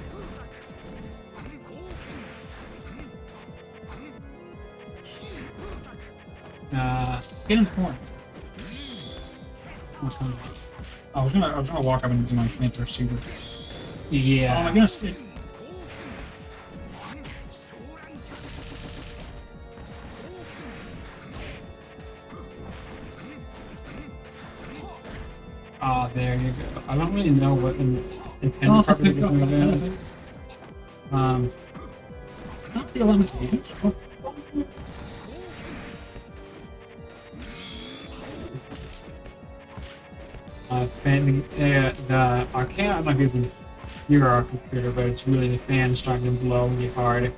Get in the corner. What's coming? I was gonna walk up and do my commander super. Yeah. Oh my goodness. Ah, there you go. I don't really know what the intended Oh, purpose of the okay. move is. It's not the 11th page. Oh. The arcade, I'm not giving your our computer, but it's really the fan starting to blow me hard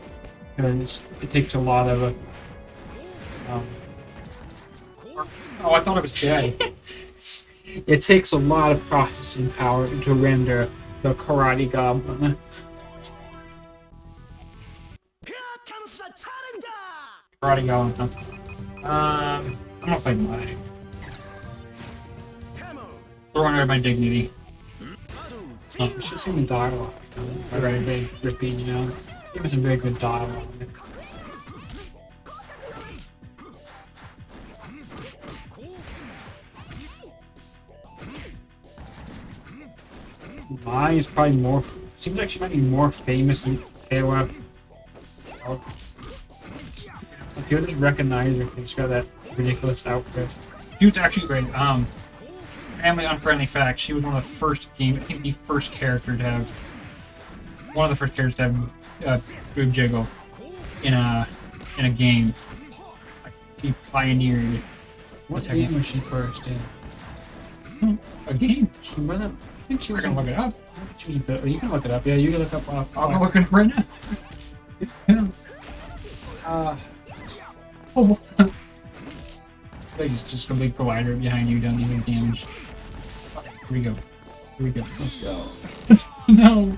because it takes a lot of Oh, I thought it was dead. it takes a lot of processing power to render the Karate Goblin. Here comes the challenger. Karate going. I'm not fighting mine. Camel. Throwing away my dignity. You should see the dialogue. Very, very gripping, you know. It was a very good dialogue. Mai is probably more. Seems like she might be more famous than Kayla. It's like you just recognize her. She's got that ridiculous outfit. She was actually great. Family unfriendly fact: she was one of the first game. I think the first character to have. One of the first characters to have boob jiggle in a game. Like, she pioneered. What game was she first in? A game? She wasn't. I think she We're was. gonna look it up. She was. You can look it up. Yeah, you can look up. I'm looking it right now. Oh. Like it's just a big collider behind you, don't even damage. Here we go. Here we go. Let's go. No.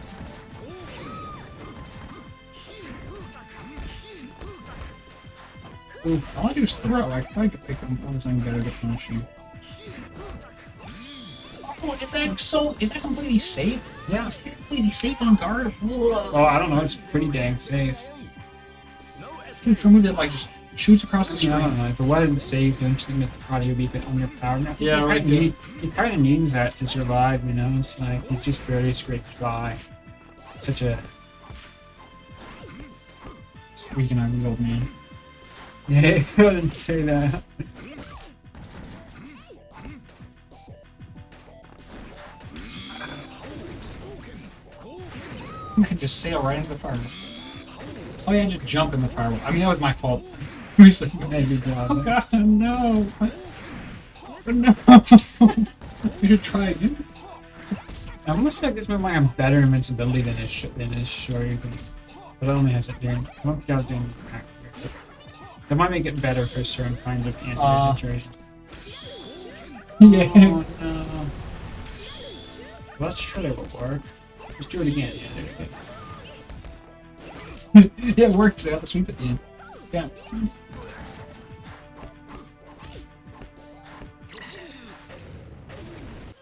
Ooh, all I do is throw. I probably could pick them on something better to punish you. Oh, is that completely safe? Yeah. It's completely safe on guard. Oh, I don't know. It's pretty dang safe. Dude, for a move that like just shoots across the I don't screen. know. If it wasn't safe, don't you think that the Karate would be a bit underpowered? Now, Yeah, right. He kind of needs that to survive, you know? It's like, he's just barely scraped by. It's such a... Weaken our old man. Yeah, I wouldn't say that. I could just sail right into the fireball. Oh yeah, just jump in the fireball. I mean, that was my fault. We just like, Hey, good job. oh god, no! No! We should try again. I almost feel like this move might have better invincibility than his Shoryuken. But it only has it doing... I don't think I was doing... That might make it better for certain kinds of anti situations. Yeah. Oh, no. Let's try it will work. Let's do it again. Yeah, there we go. Yeah, it worked. I got the sweep at the end. Yeah.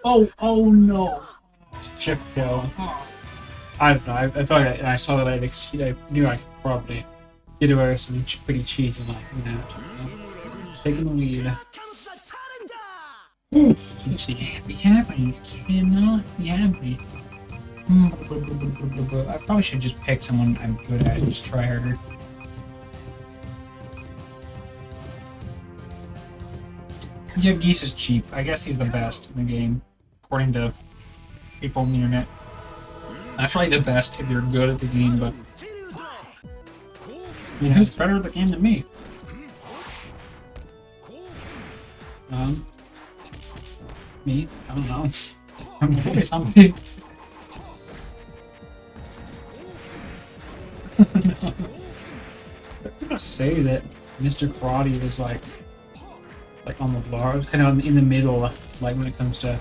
Oh no. Chip kill. Oh. I don't know. I felt like I saw that I knew I could probably get away with some pretty cheesy like that. Taking the lead. This can't be happening. It cannot be happening. I probably should just pick someone I'm good at and just try harder. Yeah, Geese is cheap. I guess he's the best in the game, according to people on the internet. That's probably the best if you're good at the game, but you know, he's better at the game than me. Me? I don't know. I'm good at something. I'm gonna say that Mr. Karate is like on the bars, kind of in the middle, like when it comes to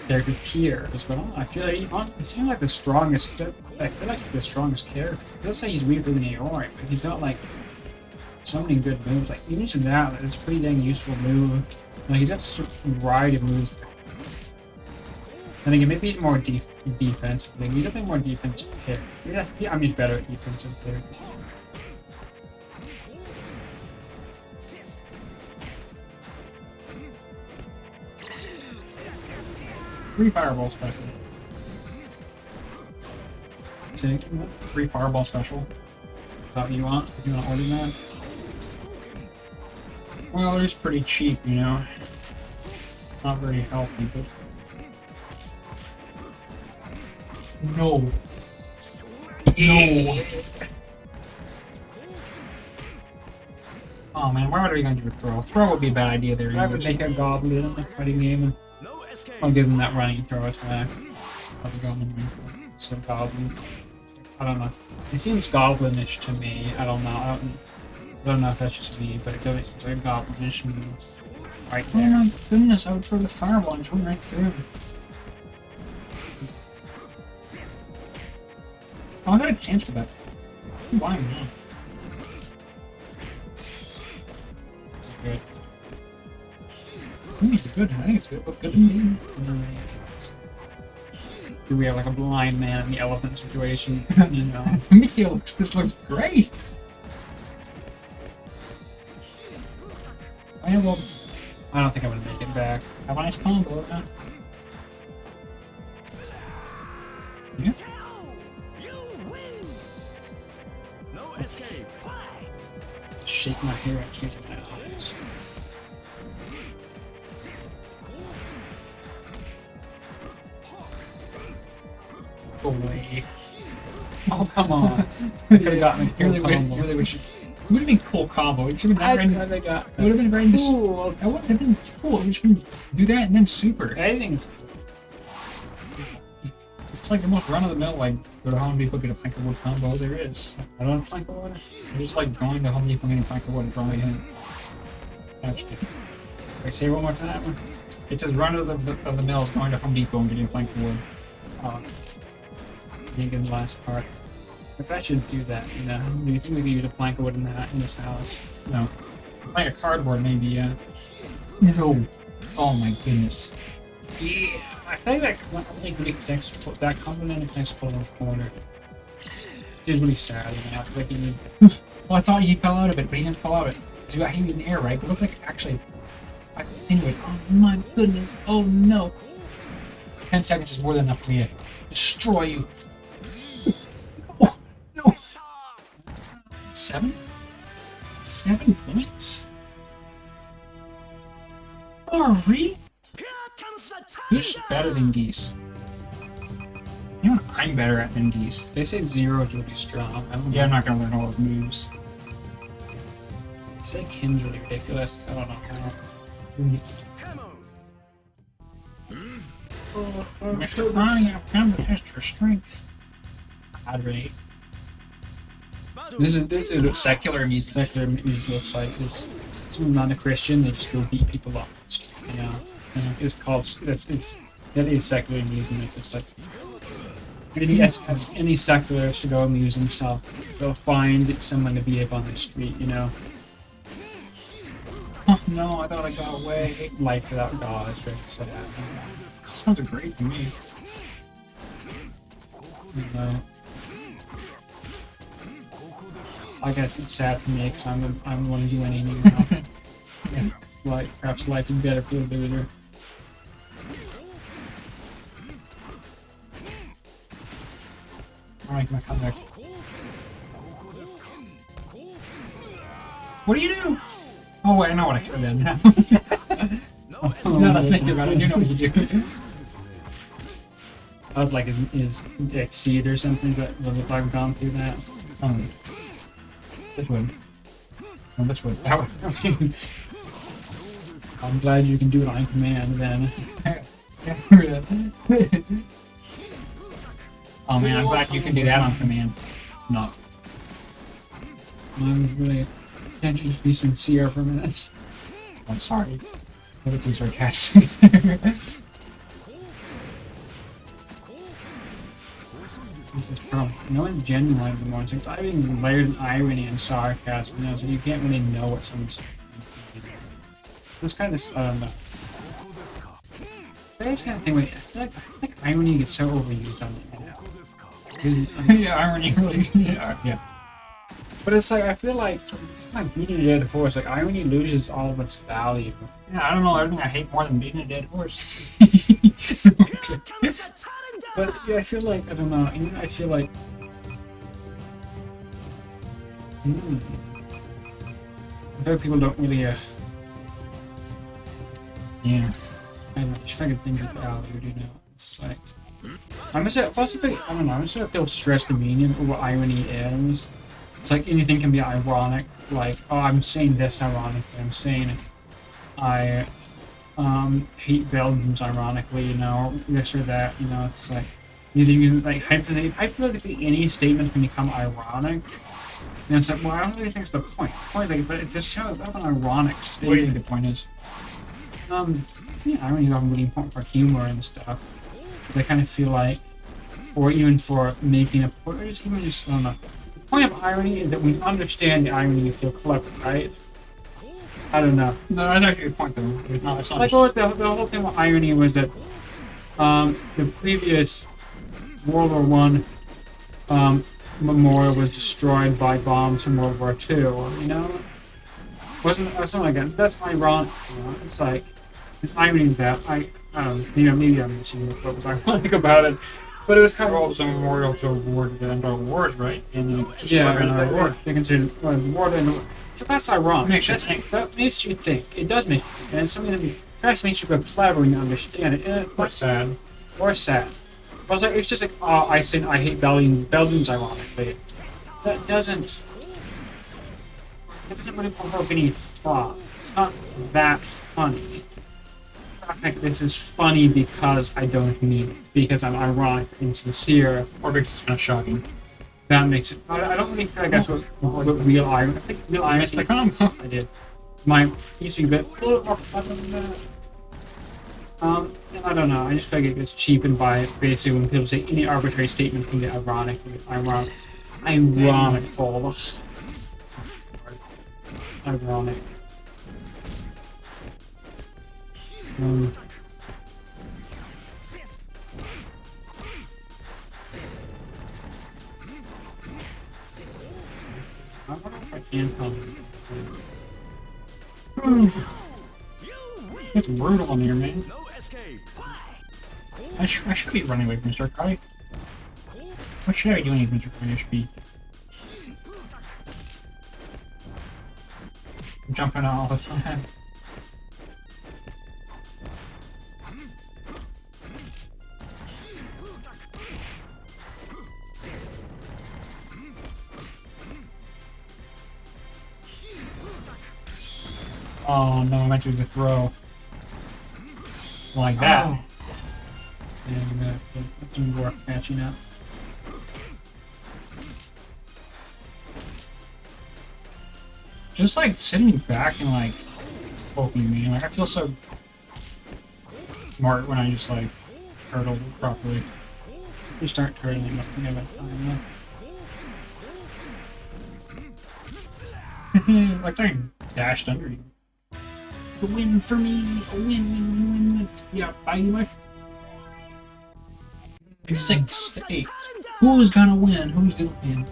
character tier as well. I feel like he seems like the strongest. I feel like the strongest character. I will say he's weaker than Aori, but he's got like so many good moves. Like you mentioned that, it's a pretty dang useful move. Like, he's got such a variety of moves. I think maybe he's more defensive. Like, he's definitely more defensive character. Yeah, I'm just better at defensive character. Free fireball special. So, Free fireball special. is that what you want? You want to order that? Well, it's pretty cheap, you know. Not very healthy, but no. No. Oh man, why would we gonna do a throw? Throw would be a bad idea there. I would make a goblin in the fighting game. I'll give him that running throw attack. I'll be goblin running. So goblin. I don't know. It seems goblinish to me. I don't know. I don't know if that's just me, but it doesn't seem like a goblinish move right Oh there. my goodness, I would throw the fireball and just went right through. Oh, I got a chance for that. Why not? It's good. I think it's good. I think it's good. Look good to me. Do we have like a blind man in the elephant situation? You know. Mickey this looks great. I will I don't think I'm gonna make it back. have a nice combo. Huh? Yeah. No escape. Shake my hair and shake my eyes. Go away. Oh come on! I could have gotten a Really, cool combo. really wish. It would have been cool combo. It should have I been. they got It would have been very. cool. That would have been cool. We should do that and then super. I think it's It's like the most run-of-the-mill, like, go to Home Depot, get a plank of wood combo there is. I don't plank of wood. It's just like going to Home Depot, getting a plank of wood and throwing it in. Actually, Wait, say it one more time. it says run-of-the-mill is going to Home Depot and getting a plank of wood. Oh, you get the last part. If I should do that, you know, do you think we could use a plank of wood in this house? No. Like a cardboard, maybe, yeah. No. Oh my goodness. Yeah, I think that that compliment connects full in the corner. It's really sad, you know. Like he, Well, I thought he fell out of it, but he didn't fall out of it. Because he got hit in the air, right? But it looked like actually. I continued. Oh my goodness. Oh no. 10 seconds is more than enough for me to destroy you. Oh, no. 7? 7 points? Are we? Here comes the Who's better than Geese? You know what I'm better at than Geese? they say zero is really strong. I don't know. Yeah, I'm not gonna learn all those moves. They say Kim's really ridiculous. I don't know how. Mr. Cronny, I've come to test your strength. I'd rate. This is a Secular music. secular musical site. This someone not a Christian, they just go beat people up. You know, and it's called that is secular music. It's like any secularists to go amuse themselves, they'll find someone to beat up on the street. You know, Oh no, I thought I got away. life without God is very sad. sounds great to me. I guess it's sad for me because I'm the one doing anything now. Yeah. Like, perhaps life is better for the loser. Alright, my comeback. What do you do? Oh wait, I know what I could have done now. Now that I think about it, I do know what you do. I would like his exceed or something, but would if I've gone through that. This would. No, this would. That would. I'm glad you can do it on command then. Oh man, I'm glad you can do that on command. No. I'm really can't you just be sincere for a minute? I'm sorry. Everything's sarcastic. This is problem. No one's genuine anymore. It's like even layered in irony and sarcasm, you know, so you can't really know what someone's saying. This kind of, I don't know. That's kind of thing with, I feel like irony gets so overused on the internet. Yeah, irony really. Yeah. But it's like, I feel like it's like beating a dead horse. Like, irony loses all of its value. Yeah, I don't know everything I hate more than beating a dead horse. But yeah, I feel like, I don't know, even I feel like... I feel like people don't really, Yeah. I don't know, just fucking think of value, you know? It's like... I'm gonna say, also think, I don't know, I'm gonna say they'll stress the meaning of what irony is. It's like anything can be ironic, like, oh, I'm saying this ironically, I'm saying I hate Belgians ironically, you know, this or that, you know, it's like, either you can, like, hypothetically any statement can become ironic, and it's like, well, I don't really think it's the point. The point is, like, but if it's kind of an ironic What do you think statement, the point is? yeah, irony is often really important for humor and stuff. I kind of feel like, or even for making a point, or just even just, I don't know. The point of irony is that when you understand the irony, you feel clever, right? I don't know. No, that's actually a good point, though. No, it's not. Like, what was the whole thing with irony was that the previous World War One memorial was destroyed by bombs from World War Two. You know, wasn't or something like that. That's ironic. You know? It's like it's irony that I don't know, maybe I'm missing what was ironic about it, but it was kind Well, of it's a memorial to award the end of wars, right? And then just yeah. another Like, war. they consider war to so that's ironic. Makes you think. That makes you think. It does make you think, and it's something that perhaps makes you go clever when you understand it. And Or sad. or sad. But like, it's just like, oh, I hate Belgians ironically. That doesn't really provoke any thought. It's not that funny. I think this is funny because I don't mean it. Because I'm ironic and sincere. Or because it's kind of shocking. That makes it. I don't really feel like that's what real irony. I think real irony. It's like, I did. My used to be a little more clever than that. I don't know. I just feel like it gets cheapened by basically when people say any arbitrary statement can be ironic. Ironic. Ironic. I wonder if I can come. It's brutal in here, man. No escape. I should be running away from Mr. Kai. What should I be doing with Mr. Kai? I should be jumping out all the time. Oh no, I meant to do the throw. Like that. Oh. And I'm gonna do some more catching up. Just like sitting back and like poking me. Like I feel so smart when I just like turtle properly. You start turtling up and give it time. Like I dashed under you. It's a win for me. A win. Yeah, bye, my. 6 to 8. Who's gonna win? Who's gonna win?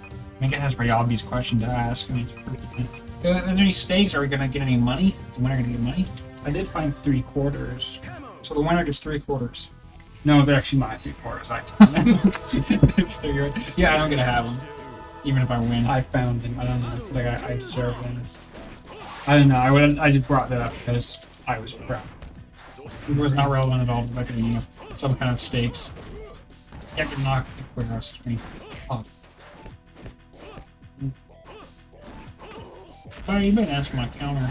I think it has a pretty obvious question to ask. I mean, it's the first attempt. Is there any stakes? Are we gonna get any money? Is the winner gonna get money? I did find 3/4. So the winner gets 3/4. No, they're actually my 3/4. Yeah, I don't get to have them, even if I win. I found them. I don't know. Like I deserve them. I don't know. I just brought that up because I was proud. It was not relevant at all. Like some kind of stakes. Yeah, I can knock the quick across the screen. Oh. Oh, you better ask my counter.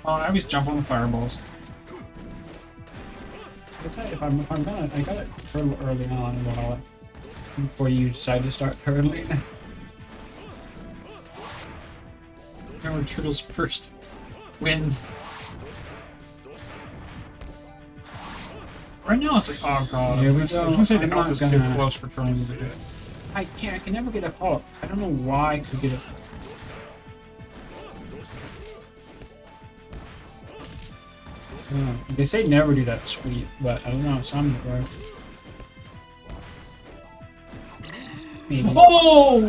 Oh, I always jump on the fireballs. If I'm gonna, I got it early on and all that before you decide to start turtling. Remember Turtle's first wins. Right now it's like, oh god. Here we I go. was gonna say the I'm health not is too gonna- close for turning to do it. I can never get a fault. I don't know why I could get it. They say never do that sweep, but I don't know. Some it works. Maybe. Oh!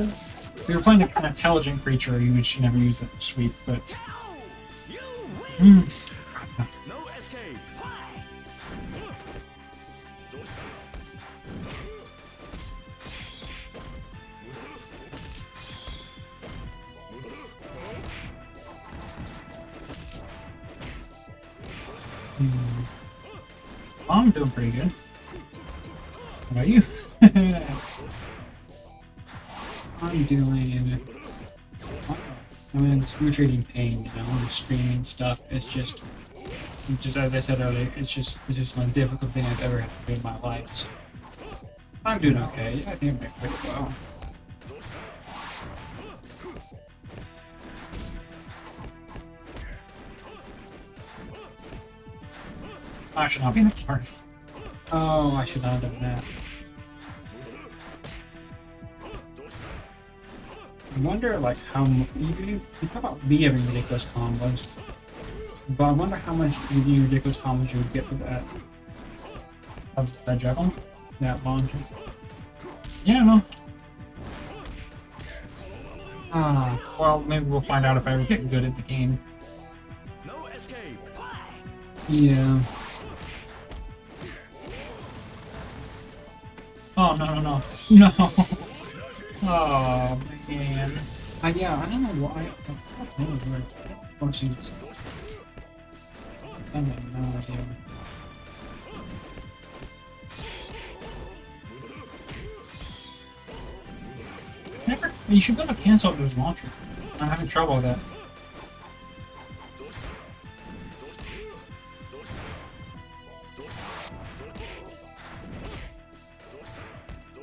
If you were playing an intelligent creature, you should never use that sweep, but. No escape. I'm doing pretty good. How about you? I'm doing. I'm in excruciating pain, you know, the streaming stuff. It's just as I said earlier, it's just the most difficult thing I've ever had to do in my life. So I'm doing okay. I think I'm doing pretty well. I should not be in the party. Oh, I should not have done that. I wonder, like, how you talk about me having ridiculous combos, but I wonder how much ridiculous combos you would get for that. Of that javelin? That launcher. Yeah, no. Ah, Well, maybe we'll find out if I ever get good at the game. No escape. yeah. Oh, no, no, no. No! Oh, man. Yeah, I don't know why. I don't know where it's forcing this. I have no idea. You should be able to cancel out those launcher. I'm having trouble with that.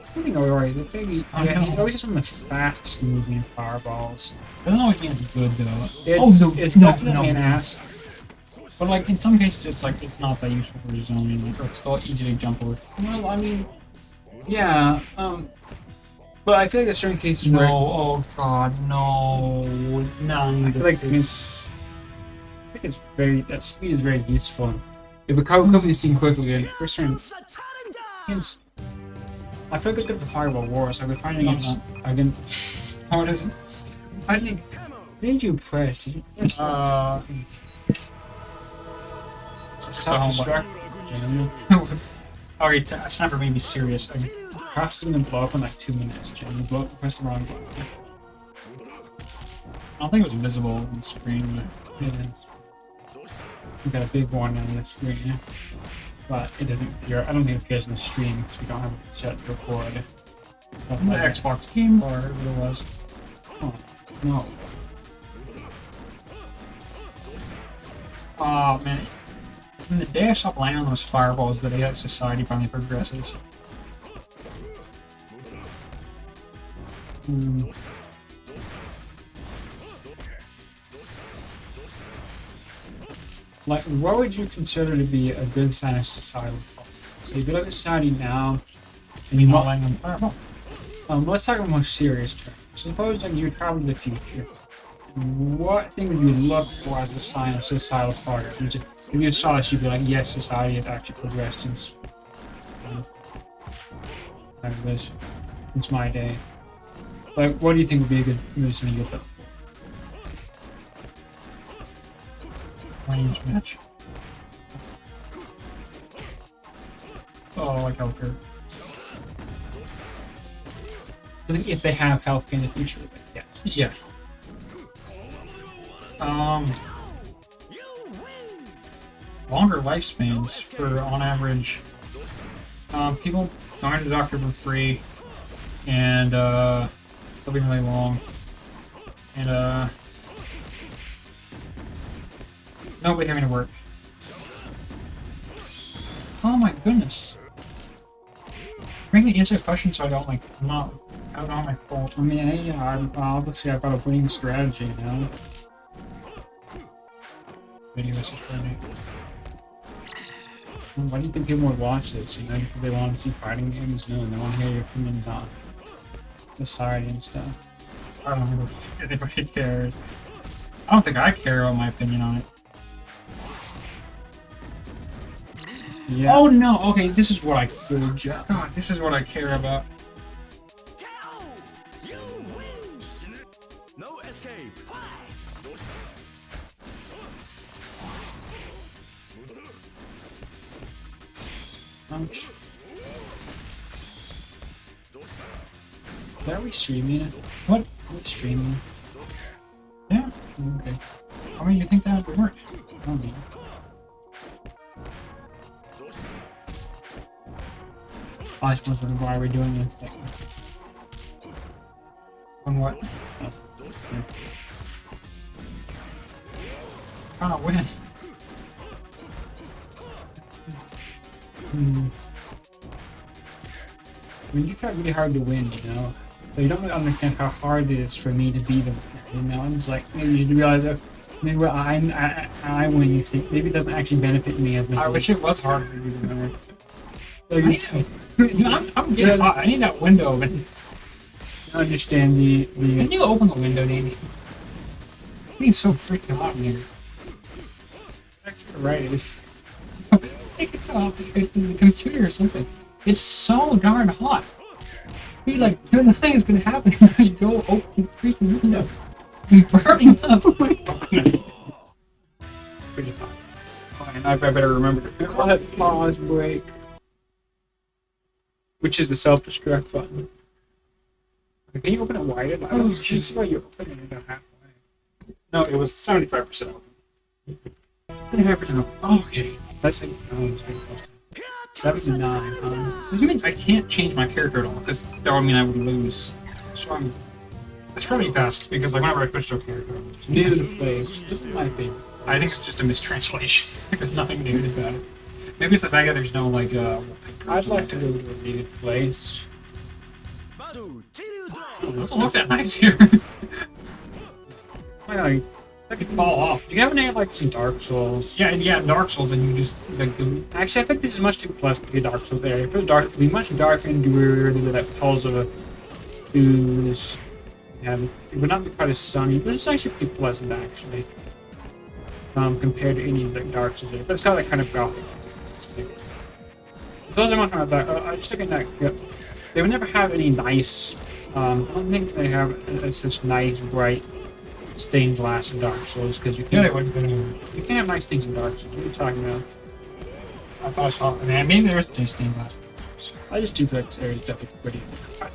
I think I'll worry. The thing, I yeah, know. he always has some of the fast moving fireballs. Doesn't always mean it's good though. It's, no, it's no, definitely no. an ass. But like in some cases, it's like it's not that useful for zoning. Like, or it's still easy to jump over. Well, I mean, yeah. But I feel like there's certain cases No, where oh god, no, none. I feel like it's very that speed is very useful. If a cover this team quickly, and for certain against, I feel like it's good for Fireball War, so I could find it against. I can. How it isn't? I think. Did you press? Did you press? Self-destruct. Alright, Sniper made me serious. Perhaps it's gonna blow up in like 2 minutes, Jim. You press the wrong button. I don't think it was visible on the screen, but It is. We got a big warning on the screen, but it doesn't appear. I don't think it appears in the stream because we don't have it set to record. the Xbox game or whatever it was. Oh, no. Oh man. From the day I stopped landing on those fireballs, the day that society finally progresses. Like, what would you consider to be a good sign of society? So if you look at society now, And you not landing on the fireball. Let's talk about more serious terms. Suppose like you travel to the future. What thing would you look for as a sign of societal progress? If you saw this, you'd be like, yes, society has actually progressed since since my day. Like, what do you think would be a good reason to get that for? Range match. Oh, like healthcare. I think if they have healthcare in the future, then yes. Yeah. Longer lifespans for, on average, people going to the doctor for free, and living really long, and nobody having to work. Oh my goodness! Make me answer a question so I don't like not out on my fault. I mean, yeah, obviously I've got a winning strategy, you know? Video is funny. Why do you think people would watch this? You know, because they want to see fighting games? No, they want to hear your opinions on society and stuff. I don't know if anybody cares. I don't think I care about my opinion on it. Yeah. Oh no! Okay, this is what I God, this is what I care about. You win. No escape. Ouch. Are we streaming it? What? Are we streaming? Yeah. Okay. How many do you think that would work? I don't know. I was wondering why we're doing this thing. On what? Oh, yeah. Trying to win. I mean, you try really hard to win, you know? So you don't really understand how hard it is for me to be the winner, you know? And it's like, maybe you should realize that maybe when I win, you think maybe it doesn't actually benefit me as much. I wish it was harder to be the winner. Like, I'm getting hot. I need that window open. understand the Can you open the window, Danny? It's getting so freaking hot in here. right. It's, I think it's off because of the computer or something. It's so darn hot. Be like, dude, the thing is gonna happen. Just go open the freaking window. I'm burning up. pretty hot. Fine, I better remember to let pause break, which is the self-destruct button. Okay, can you open it wider? I don't see why you open it halfway. No, it was 75% open. 75% open. Okay. That's like, oh, it's pretty close. 79, This means I can't change my character at all, because that would mean I would lose. So I'm... That's probably best, because like whenever I switch to a character, New to place. This is my favorite. I think it's just a mistranslation. There's nothing new about it. Maybe it's the fact that there's no like wallpaper. I'd like to go to a new place. Battle. It doesn't look that nice here. Like, I could fall off. Do you have any like some Dark Souls? yeah, Dark Souls, and you just like Actually, I think this is much too pleasant to be Dark Souls area. If it was dark, it'd be much darker and dreary with that pulse of a ooze. Yeah, it would not be quite as sunny, but it's actually pretty pleasant actually. Compared to any like Dark Souls area. But it's got that kind of gothic. Those are much about that. I just took in that. Yep. They would never have any nice. I don't think they have such nice, bright stained glass in Dark Souls because you yeah, they can't. wouldn't. You can't have nice things in Dark Souls. What are you talking about? I thought I saw. Man, maybe there's just stained glass. I just do feel like this area is definitely pretty.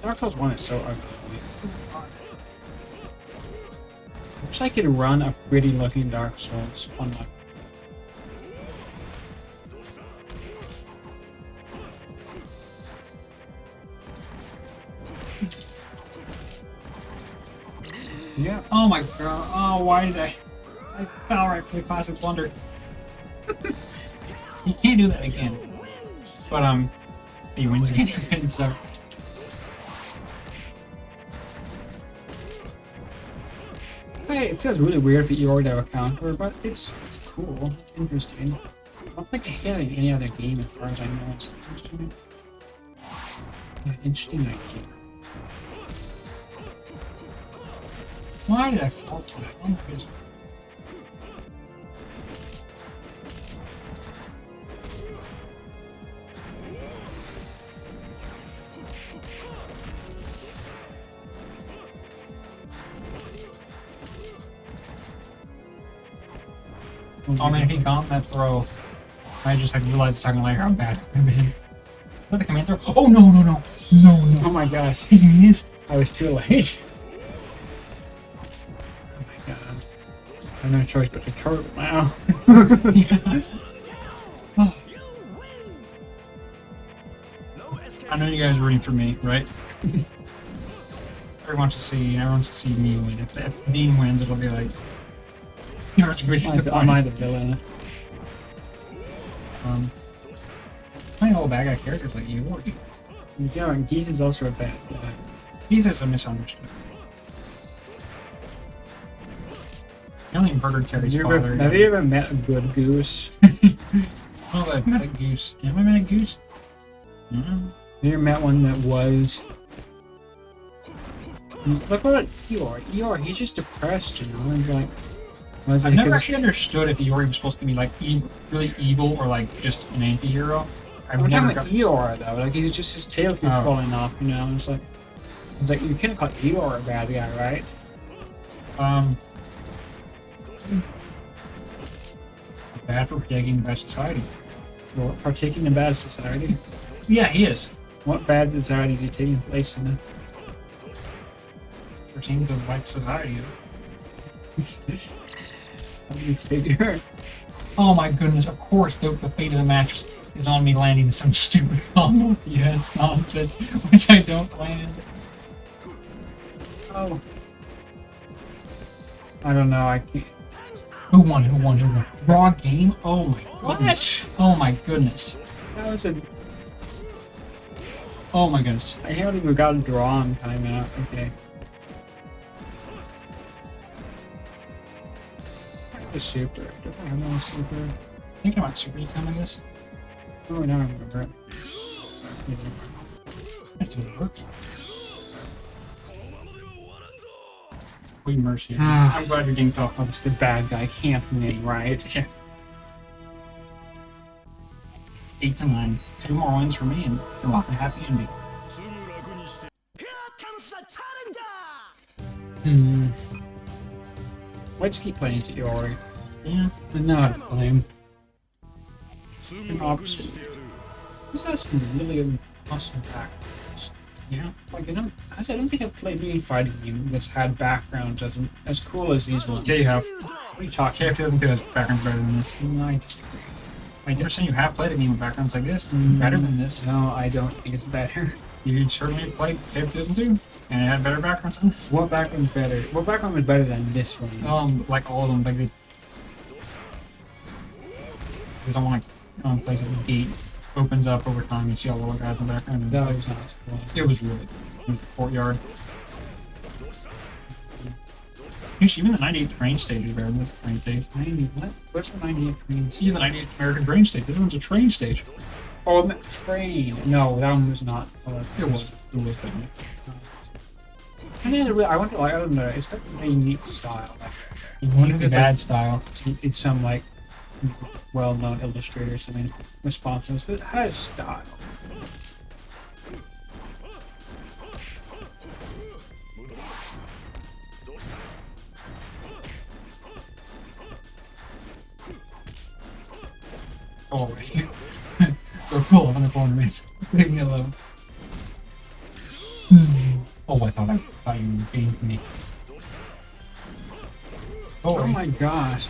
Dark Souls 1 is so ugly. I wish I could run a pretty looking Dark Souls on my. Yeah. Oh my god. Oh, why did I fell right for the classic blunder. You can't do that again. But he wins again, so. Hey, it feels really weird for you already have a counter, but it's cool. It's interesting. I don't think I had it in any other game as far as I know. It's interesting. Yeah, interesting idea. Why did I fall for that? Oh my goodness. Oh man, if he got that throw, I just like realized a second later how bad it would have been. What the command throw? Oh no no no no no! Oh my gosh, He missed. I was too late. Oh my god. I have no choice but to turtle now. Yeah. Oh, No escape. I know you guys are rooting for me, right? Everyone wants to see me win. If Dean wins, it'll be like you're Am I the villain? Playing all bad guy characters like you. Yeah, and Geese is also a bad guy. He's just a misunderstood. He only murdered Terry's father. Have you ever met a good goose? Oh, I've met a goose. Have I met a goose? Mm-hmm. Have you ever met one that was... Look what Eeyore. Eeyore, he's just depressed, you know? And like, was I've never actually understood if Eeyore was supposed to be like really evil or like just an anti-hero. I've I'm never talking about Eeyore though. Like he's just his tail keeps falling off, you know? It's like you can't call Eeyore a bad guy, right? Bad for protecting the best society. Or partaking in bad society. Yeah, he is. What bad society is he taking place in? For taking the white society. How do you figure? Oh my goodness! Of course, the fate of the match is on me landing some stupid combo PS nonsense, which I don't land. Oh. I don't know, I can't. Who won? Who won? Who won? Raw game? Oh my goodness! Oh my goodness! That was a... Oh my goodness! I can't believe we got a draw on timeout. Okay. The super. Do I have no super? Thinking about Super Time, I guess. Oh, now I remember it. That didn't work. We mercy. Ah. I'm glad you're getting tough. Oh, it's the bad guy can't win, right? 8 to 9. 2 more wins for me, and you're off a happy ending. すぐ楽にして Here comes the challenger! Why just keep playing as Eeyore? Yeah. I know how to play him. すぐ An 楽に opposite. してやる He's got some really awesome backgrounds. Yeah. Like, I don't think I've played any fighting game that's had backgrounds as cool as these ones. Yeah, you have. What are you talking KF doesn't has backgrounds better than this. about? No, I disagree. Wait, you're saying you have played a game with backgrounds like this? Mm. Better than this? No, I don't think it's better. You certainly played KF doesn't too, and it had better backgrounds than this. What background's better? What background was better than this one? Like all of them, like there's one like place like the gate opens up over time. You see all the little guys in the background. And That was not as cool. it was really. It was the courtyard. Actually, even the 98th train stage is better than this train stage. 90, what? What's the 98 train? See the 98th American train stage. This one's a train stage. Oh, the train. No, that one was not. It was. It was definitely. I wonder, like, I don't know. It's got a unique style. Like, One of the bad style. it's some like well-known illustrator or something responsible, but it has style. Oh, right. Go cool. I'm on the corner, man. Leave me alone. Oh, I thought you gained me. Oh my gosh.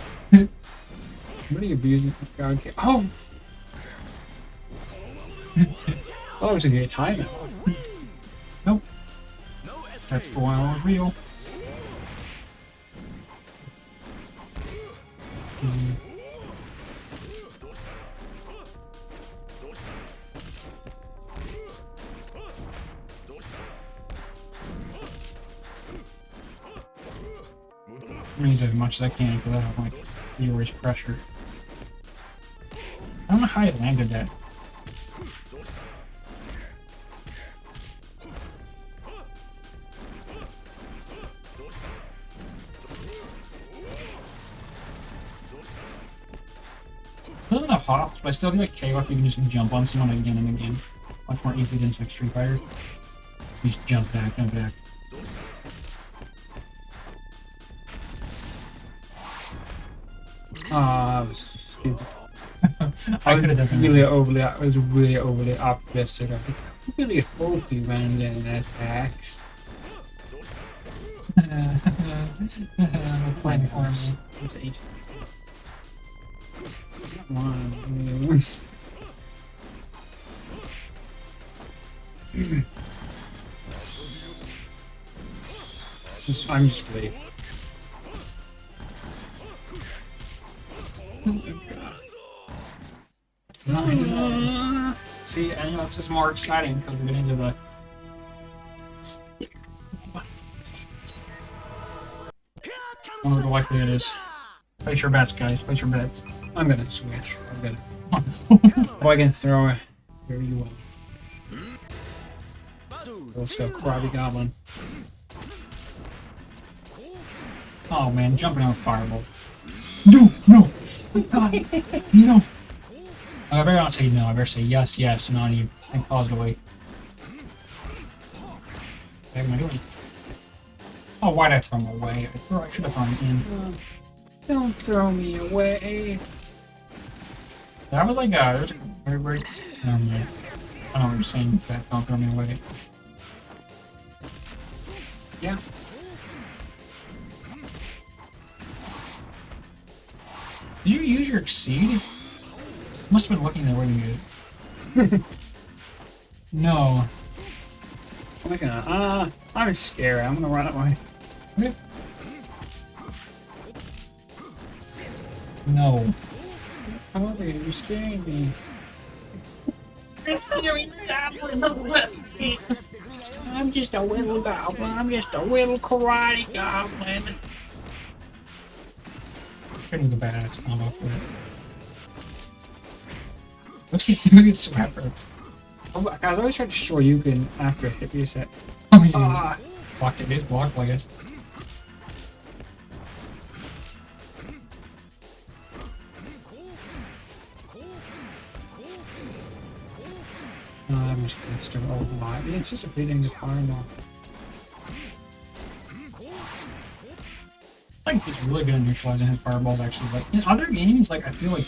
What are you abusing? God, oh! Oh, it was a good timeout. Nope. No escape! That's for why I was real. I'm gonna use it as much as I can because I don't like viewers' pressure. I don't know how I landed that. doesn't have hops, but I still feel like Chaos you can just jump on someone again and again. Much more easy than like Street Fighter. You just jump back, jump back. I was stupid. I could have done something. I was really overly optimistic. I think I really hope he ran in and attacks. Playing army. It's 8. Come on, dude. I'm just late. It's not see, and you know, this is more exciting because we're getting into the. I wonder what the likelihood is. Place your bets, guys. Place your bets. I'm gonna switch. I'm gonna. Oh, I can throw it. Here you will. Let's go, Karate Goblin. Oh man, jumping out with Fireball. No, no, God, no. I better not say no. I better say yes, yes, not even think positively. What am I doing? Oh, why'd I throw him away? I should have thrown him in. Don't throw me away. That was like there was a very, very. I don't know what you're saying. That don't throw me away. Yeah. Did you use your exceed? Must have been looking there waiting it. No. I'm not gonna. I'm scared. I'm gonna run away. Okay. No. How are you scaring me? I'm just a little goblin. I'm just a little karate goblin. I need a badass combo for it. Let's get Swapper. I was always trying to show you can after hit reset. Oh, yeah. Blocked it. It is blocked, I guess. I'm just gonna start all live. It's just a beating the fireball. I think he's really good at neutralizing his fireballs, actually. Like in other games, like I feel like.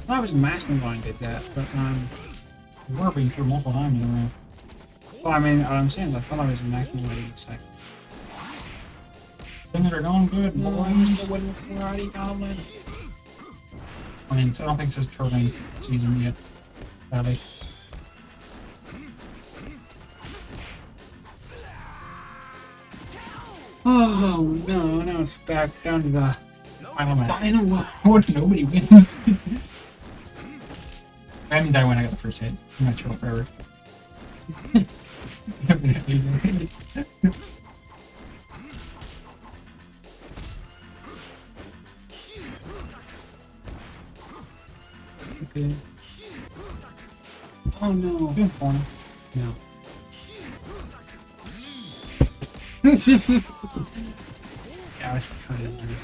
I was Mastermind did that, but We're being through multiple times in a row. well, I mean, what I'm saying is I thought I was Mastermind in a second. Things are going good. Boys. Wooden karate goblin. I mean, so I don't think this is turning season yet. Sadly. Oh no, now it's back down to the Final match. final one. What if nobody wins? That means I win. I got the first hit. I'm not sure forever. Okay. Oh no. Good corner. No. Yeah, I was kind of.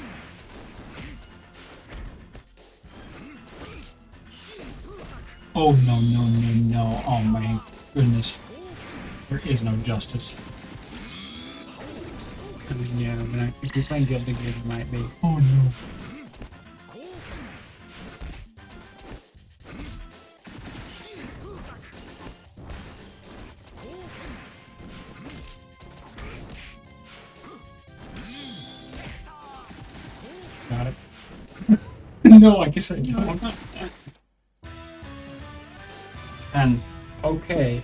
Oh no no no no! Oh my goodness! There is no justice. I mean, yeah, but if you're playing Guilty Gear, it might be. Oh no! Got it. No, I guess I don't. And Okay.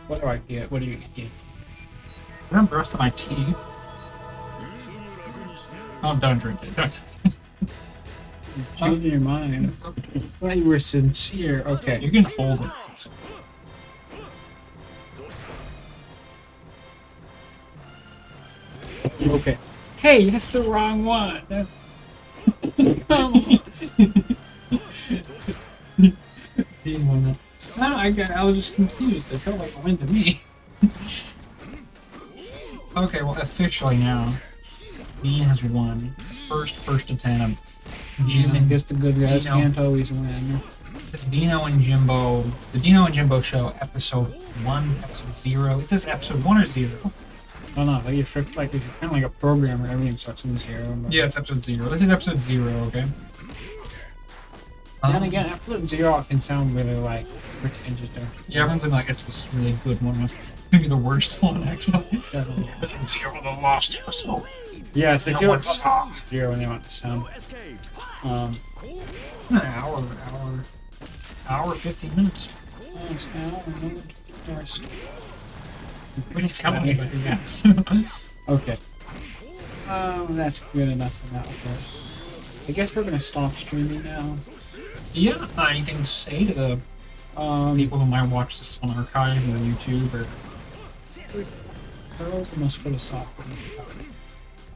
What do I get? What do you get? remember the rest of my tea. Oh, don't drink it. Don't. Changing your mind. I thought you were sincere. Okay. You can hold it. Okay. Hey, that's the wrong one. No, I was just confused. It felt like it went to me. Okay, well, officially now. Bean has won. First to 10 of I Jim. guess the good guys Dino. can't always win. This is Dino and Jimbo. The Dino and Jimbo Show, episode 1, episode 0. Is this episode 1 or 0? I don't know, like if you're kind of like a programmer, everything starts from 0. But Yeah, it's episode 0. This is episode 0, okay? then again, episode 0 can sound really like pretentious, don't you? Yeah, everyone's like, it's this really good one. It's maybe the worst one, actually. Definitely. Episode 0, the lost episode. Yeah, so No here one it's saw. 0 and they want to sound. An hour, 15 minutes. Oh, it's an hour, no, first. We didn't tell anybody, yes. Okay. That's good enough for now. Okay. I guess we're gonna stop streaming now. Yeah, anything to say to the people who might watch this on archive or YouTube or... Pearl's the most philosophical.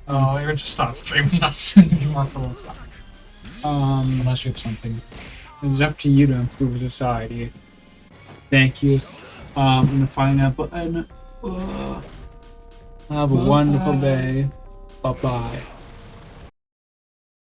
Oh, they would just stop streaming, not to be more philosophical. Unless you have something. It's up to you to improve society. Thank you. I'm gonna find that button. Have a wonderful day. Bye bye.